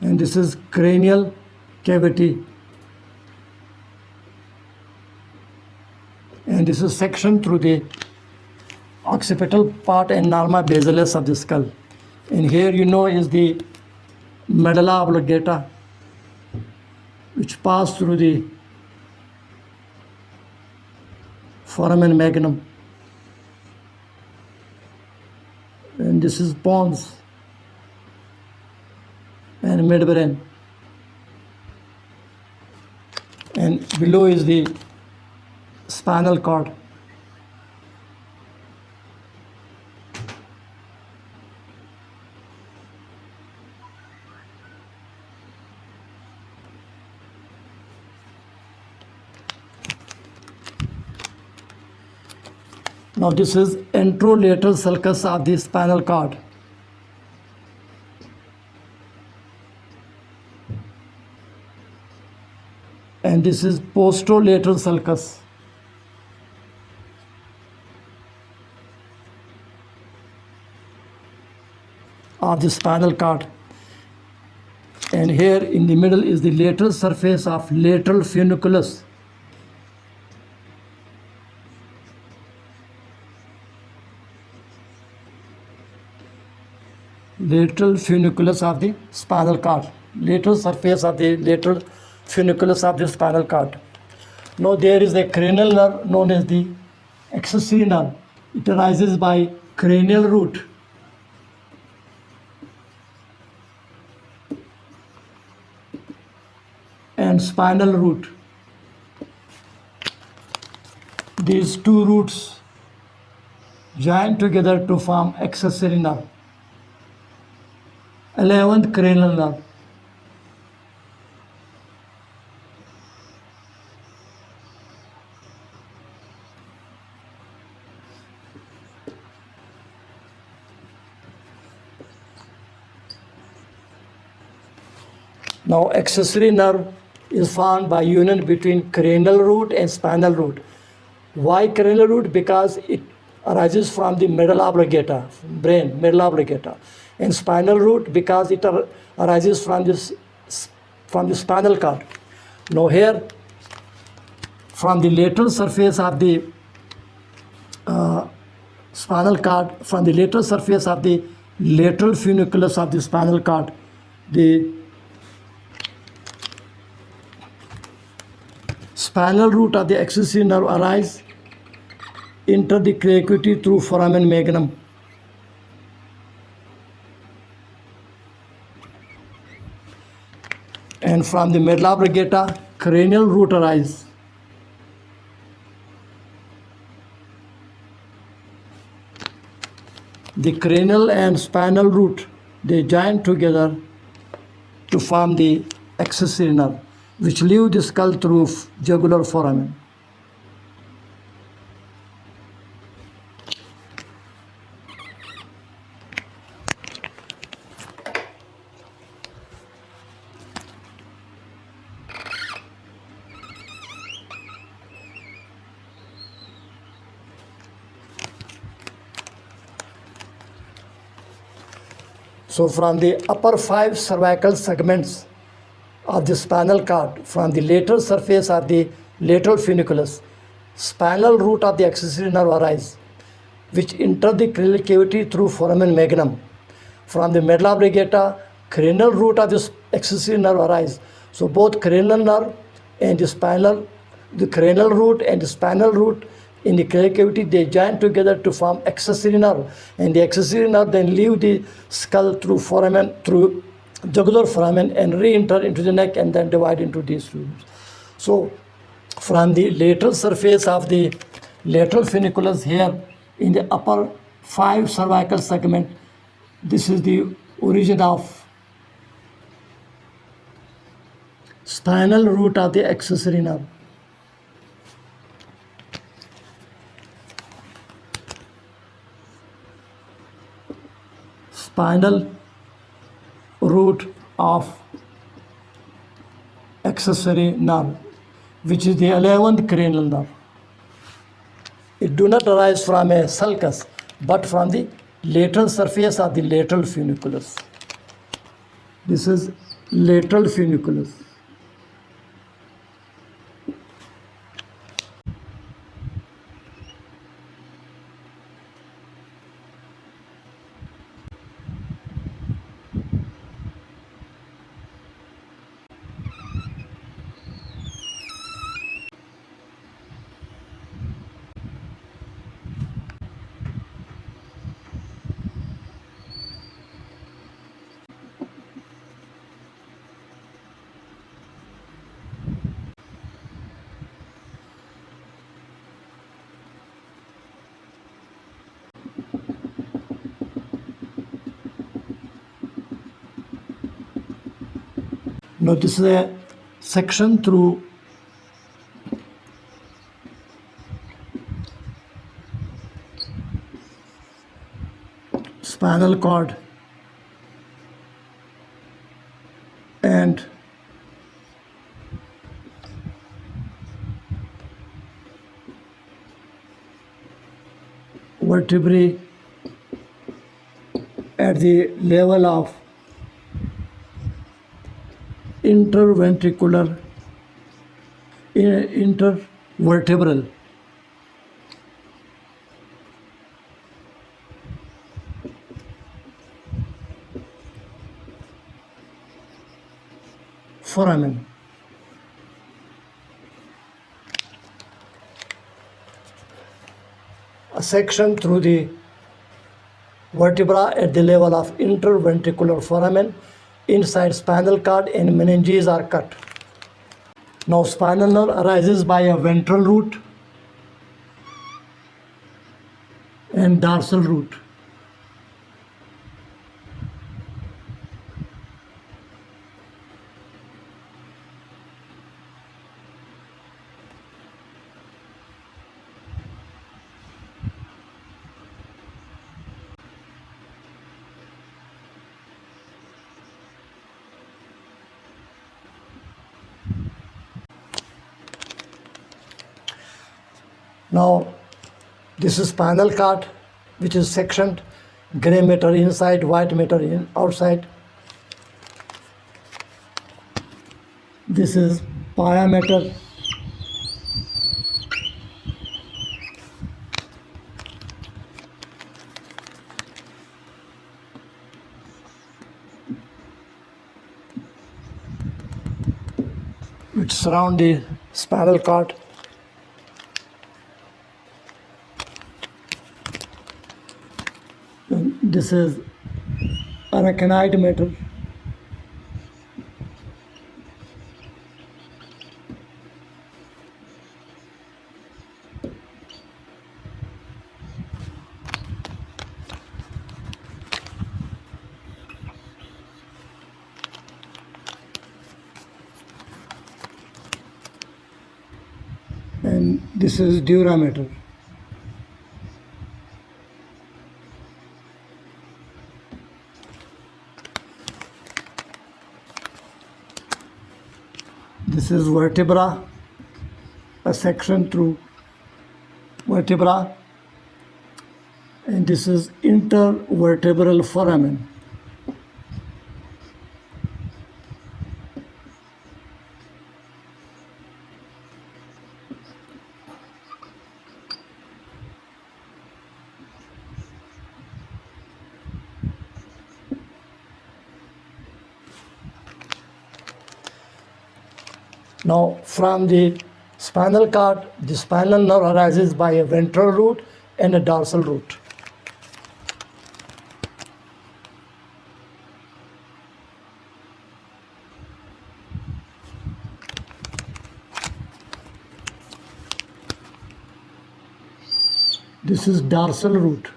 Speaker 1: And this is cranial cavity. And this is section through the occipital part and norma basilis of the skull. And here you know is the medulla oblongata, which pass through the foramen magnum, and this is pons and midbrain, and below is the spinal cord. Now this is anterolateral sulcus of the spinal cord. And this is posterolateral sulcus. Of the spinal cord. And here in the middle is the lateral surface of lateral funiculus. Lateral funiculus of the spinal cord. Lateral surface of the lateral funiculus of the spinal cord. Now there is a cranial nerve known as the accessory nerve. It arises by cranial root. And spinal root. These two roots join together to form accessory nerve. 11th cranial nerve. Now accessory nerve is formed by union between cranial root and spinal root. Why cranial root? Because it arises from the medulla oblongata, brain, medulla oblongata. And spinal root because it arises from the spinal cord. Now here, from the lateral surface of the spinal cord, from the lateral surface of the lateral funiculus of the spinal cord, the spinal root of the accessory nerve arise, enter the cavity through foramen magnum. And from the medulla oblongata, cranial root arise. The cranial and spinal root, they join together to form the accessory nerve, which leave the skull through jugular foramen. So from the upper 5 cervical segments of the spinal cord, from the lateral surface of the lateral funiculus, spinal root of the accessory nerve arise, which enter the cranial cavity through foramen magnum. From the medulla oblongata, cranial root of the accessory nerve arise. So both cranial nerve and the cranial root and the spinal root in the cranial cavity, they join together to form accessory nerve, and the accessory nerve then leave the skull through foramen, through jugular foramen, and re-enter into the neck and then divide into these two. So from the lateral surface of the lateral funiculus here in the upper 5 cervical segment, this is the origin of spinal root of the accessory nerve. Spinal root of accessory nerve, which is the 11th cranial nerve. It do not arise from a sulcus, but from the lateral surface of the lateral funiculus. This is lateral funiculus. Now this is a section through spinal cord and vertebrae at the level of intervertebral foramen. A section through the vertebra at the level of interventricular foramen inside spinal cord and meninges are cut. Now spinal nerve arises by a ventral root and dorsal root. Now this is spinal cord which is sectioned, gray matter inside, white matter outside. This is pia matter. Which surround the spinal cord. And this is arachnoid matter. And this is dura matter. This is vertebra, a section through vertebra, and this is intervertebral foramen. Now from the spinal cord, the spinal nerve arises by a ventral root and a dorsal root. This is dorsal root.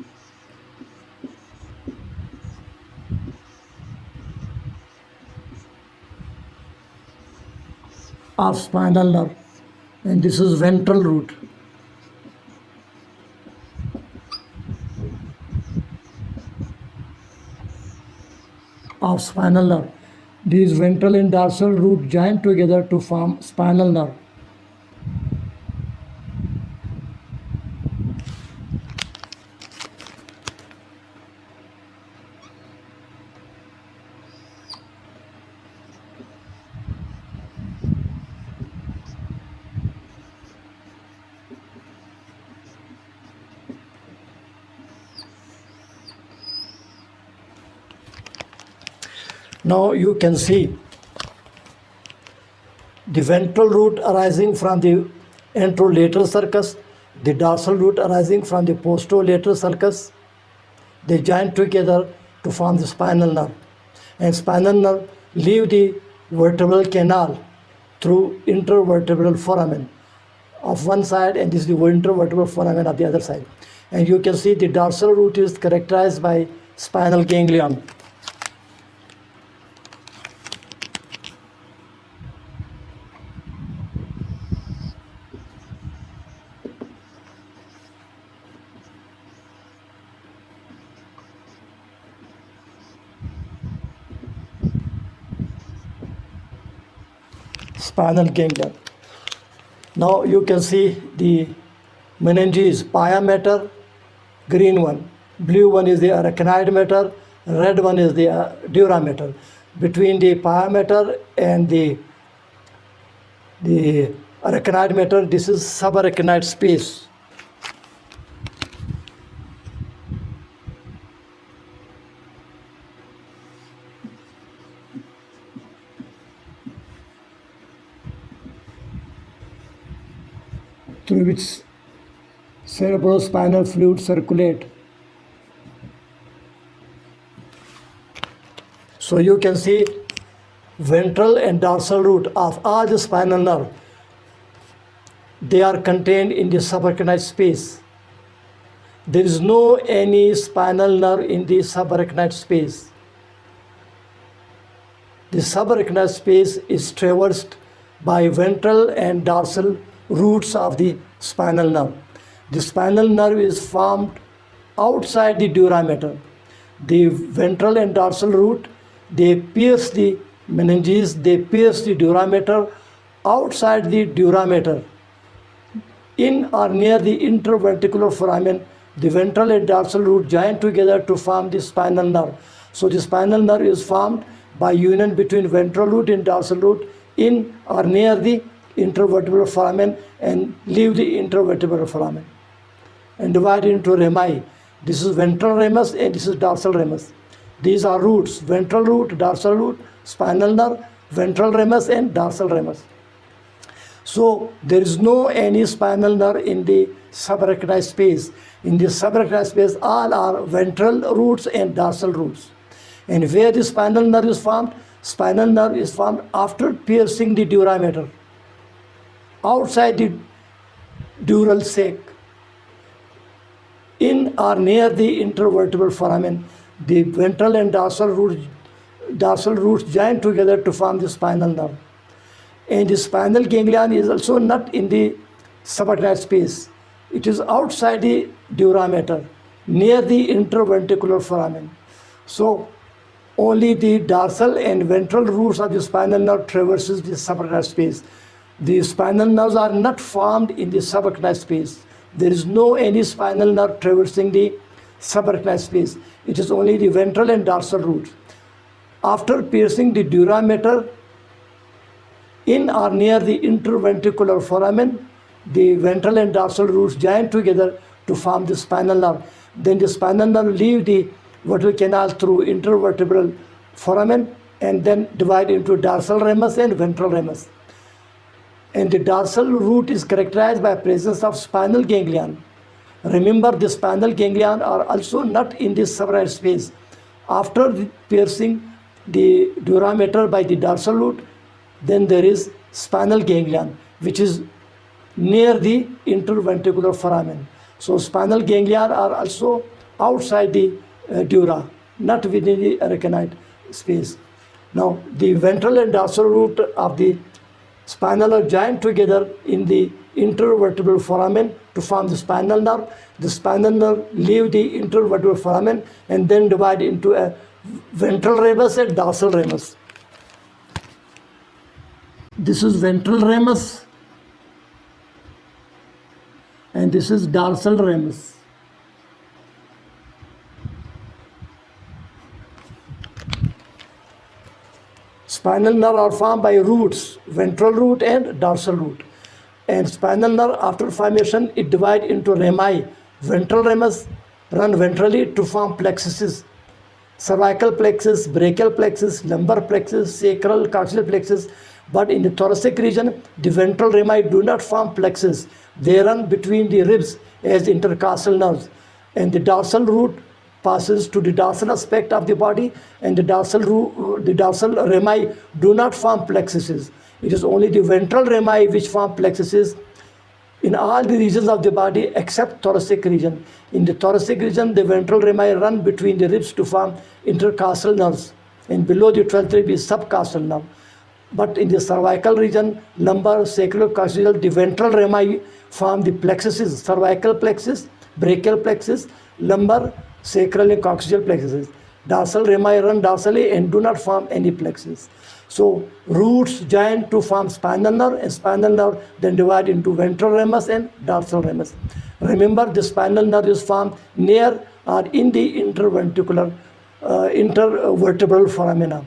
Speaker 1: Of spinal nerve, and this is ventral root. Of spinal nerve. These ventral and dorsal root join together to form spinal nerve. Now you can see the ventral root arising from the anterolateral sulcus, the dorsal root arising from the posterolateral sulcus. They join together to form the spinal nerve. And spinal nerve leave the vertebral canal through intervertebral foramen of one side, and this is the intervertebral foramen of the other side. And you can see the dorsal root is characterized by spinal ganglion. spinal ganglia. Now you can see the meninges, pia mater, green one. Blue one is the arachnoid mater, red one is the dura mater. Between the pia mater and the arachnoid mater, this is subarachnoid space. Through which cerebrospinal fluid circulate. So you can see ventral and dorsal root of all the spinal nerve. They are contained in the subarachnoid space. There is no any spinal nerve in the subarachnoid space. The subarachnoid space is traversed by ventral and dorsal roots of the spinal nerve. The spinal nerve is formed outside the dura mater. The ventral and dorsal root, they pierce the meninges, they pierce the dura mater outside the dura mater. In or near the interventricular foramen, the ventral and dorsal root join together to form the spinal nerve. So the spinal nerve is formed by union between ventral root and dorsal root in or near the intervertebral foramen and leave the intervertebral foramen and divide into rami. This is ventral ramus and this is dorsal ramus. These are roots: ventral root, dorsal root, spinal nerve, ventral ramus and dorsal ramus. So there is no any spinal nerve in the subarachnoid space. In the subarachnoid space, all are ventral roots and dorsal roots. And where the spinal nerve is formed? Spinal nerve is formed after piercing the dura mater, outside the dural sac, in or near the intervertebral foramen. The ventral and dorsal roots join together to form the spinal nerve. And the spinal ganglion is also not in the subarachnoid space. It is outside the dura mater, near the interventricular foramen. So only the dorsal and ventral roots of the spinal nerve traverses the subarachnoid space. The spinal nerves are not formed in the subarachnoid space. There is no any spinal nerve traversing the subarachnoid space. It is only the ventral and dorsal roots. After piercing the dura mater, in or near the interventricular foramen, the ventral and dorsal roots join together to form the spinal nerve. Then the spinal nerve leave the vertebral canal through intervertebral foramen and then divide into dorsal ramus and ventral ramus. And the dorsal root is characterized by presence of spinal ganglion. Remember, the spinal ganglion are also not in this subarachnoid space. After piercing the dura mater by the dorsal root, then there is spinal ganglion, which is near the interventricular foramen. So spinal ganglion are also outside the dura, not within the arachnoid space. Now, the ventral and dorsal root of the spinal are joined together in the intervertebral foramen to form the spinal nerve. The spinal nerve leave the intervertebral foramen and then divide into a ventral ramus and dorsal ramus. This is ventral ramus and this is dorsal ramus. Spinal nerve are formed by roots, ventral root and dorsal root. And spinal nerve, after formation, it divide into rami. Ventral ramus run ventrally to form plexuses: cervical plexus, brachial plexus, lumbar plexus, sacral, coccygeal plexus. But in the thoracic region, the ventral rami do not form plexus. They run between the ribs as intercostal nerves. And the dorsal root passes to the dorsal aspect of the body, and the dorsal rami do not form plexuses. It is only the ventral rami which form plexuses in all the regions of the body except thoracic region. In the thoracic region, the ventral rami run between the ribs to form intercostal nerves, and below the 12th rib is subcostal nerve. But in the cervical region, lumbar, sacral, coccygeal, the ventral rami form the plexuses: cervical plexus, brachial plexus, lumbar, sacral and coccygeal plexuses. Dorsal rami run dorsally and do not form any plexus. So roots join to form spinal nerve, and spinal nerve then divide into ventral ramus and dorsal ramus. Remember, the spinal nerve is formed near or in the intervertebral foramina,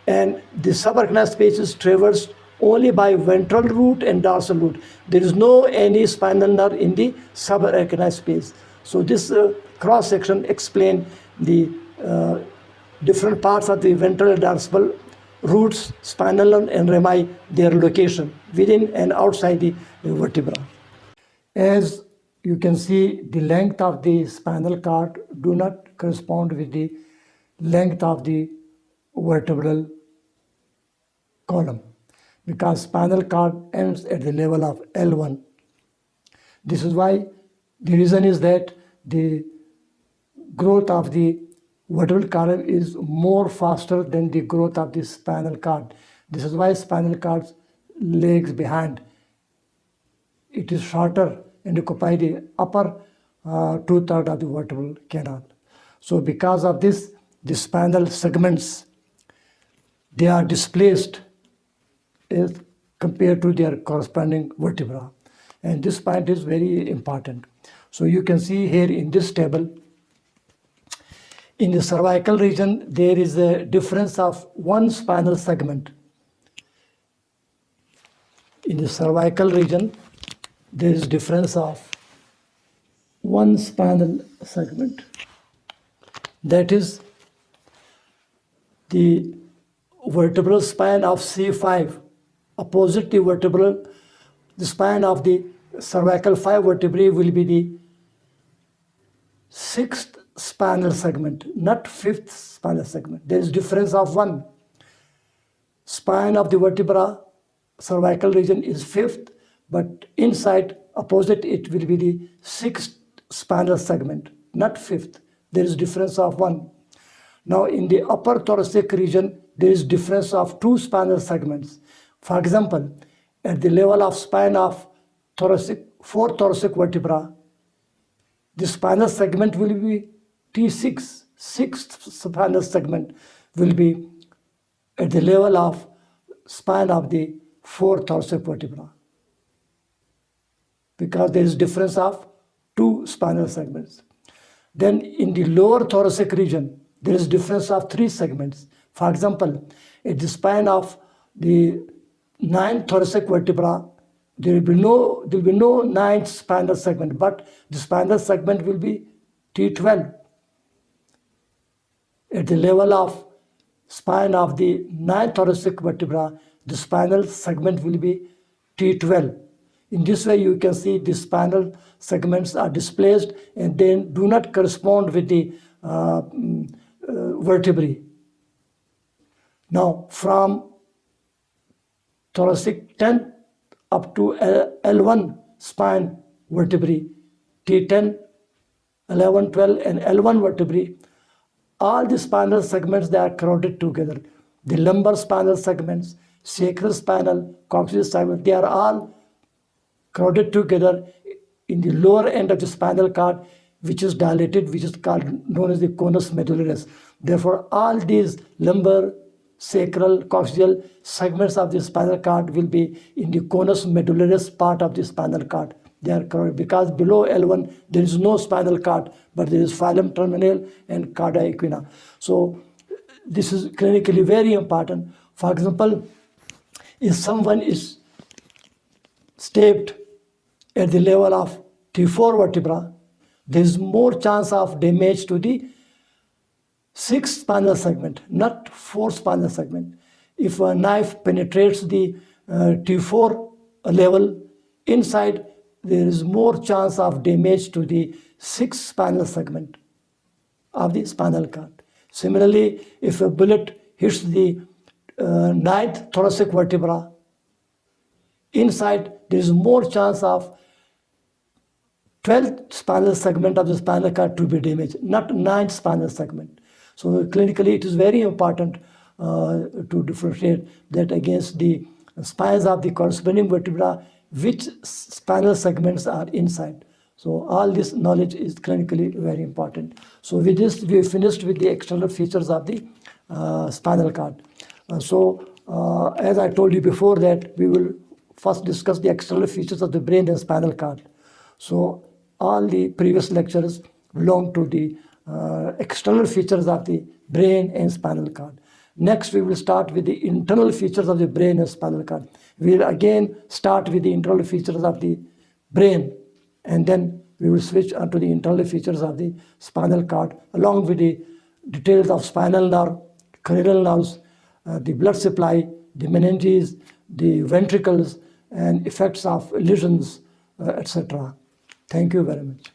Speaker 1: and the subarachnoid space is traversed only by ventral root and dorsal root. There is no any spinal nerve in the subarachnoid space. So this cross section explain the different parts of the ventral and dorsal roots, spinal nerve and rami, their location within and outside the vertebra. As you can see, the length of the spinal cord do not correspond with the length of the vertebral column, because spinal cord ends at the level of L1. This is why the reason is that the growth of the vertebral column is more faster than the growth of the spinal cord. This is why spinal cord's legs behind, it is shorter and occupy the upper 2/3 of the vertebral canal. So because of this, the spinal segments, they are displaced as compared to their corresponding vertebra. And this point is very important. So you can see here in this table, in the cervical region, there is a difference of one spinal segment. In the cervical region, there is difference of one spinal segment. That is the vertebral spine of C5, opposite the vertebral, the spine of the cervical 5 vertebrae will be the 6th spinal segment, not 5th spinal segment. There is difference of one. Spine of the vertebra, cervical region is 5th, but inside, opposite it will be the 6th spinal segment, not 5th. There is difference of one. Now in the upper thoracic region, there is difference of 2 spinal segments. For example, at the level of spine of thoracic, 4th thoracic vertebra, the spinal segment will be T6, 6th spinal segment will be at the level of spine of the 4th thoracic vertebra, because there is difference of 2 spinal segments. Then in the lower thoracic region, there is difference of 3 segments. For example, at the spine of the 9th thoracic vertebra, there will be no 9th spinal segment, but the spinal segment will be T12. At the level of spine of the 9th thoracic vertebra, the spinal segment will be T12. In this way, you can see the spinal segments are displaced and then do not correspond with the vertebrae. Now, from thoracic 10 up to L1 spine vertebrae, T10, 11, 12, and L1 vertebrae, all the spinal segments, they are crowded together. The lumbar spinal segments, sacral spinal, coccygeal spinal, they are all crowded together in the lower end of the spinal cord, which is dilated, which is known as the conus medullaris. Therefore, all these lumbar, sacral, coccygeal segments of the spinal cord will be in the conus medullaris part of the spinal cord. They are crowded because below L1 there is no spinal cord, but there is phylum terminale and cardia equina. So this is clinically very important. For example, if someone is stabbed at the level of T4 vertebra, there is more chance of damage to the 6th spinal segment, not 4th spinal segment. If a knife penetrates the T4 level inside, there is more chance of damage to the 6th spinal segment of the spinal cord. Similarly, if a bullet hits the 9th thoracic vertebra, inside there is more chance of 12th spinal segment of the spinal cord to be damaged, not 9th spinal segment. So clinically, it is very important to differentiate that against the spines of the corresponding vertebra, which spinal segments are inside. So all this knowledge is clinically very important. So with this, we finished with the external features of the spinal cord. As I told you before, that we will first discuss the external features of the brain and spinal cord. So all the previous lectures belong to the external features of the brain and spinal cord. Next, we will start with the internal features of the brain and spinal cord. We will again start with the internal features of the brain, and then we will switch on to the internal features of the spinal cord, along with the details of spinal nerve, cranial nerves, the blood supply, the meninges, the ventricles, and effects of lesions, etc. Thank you very much.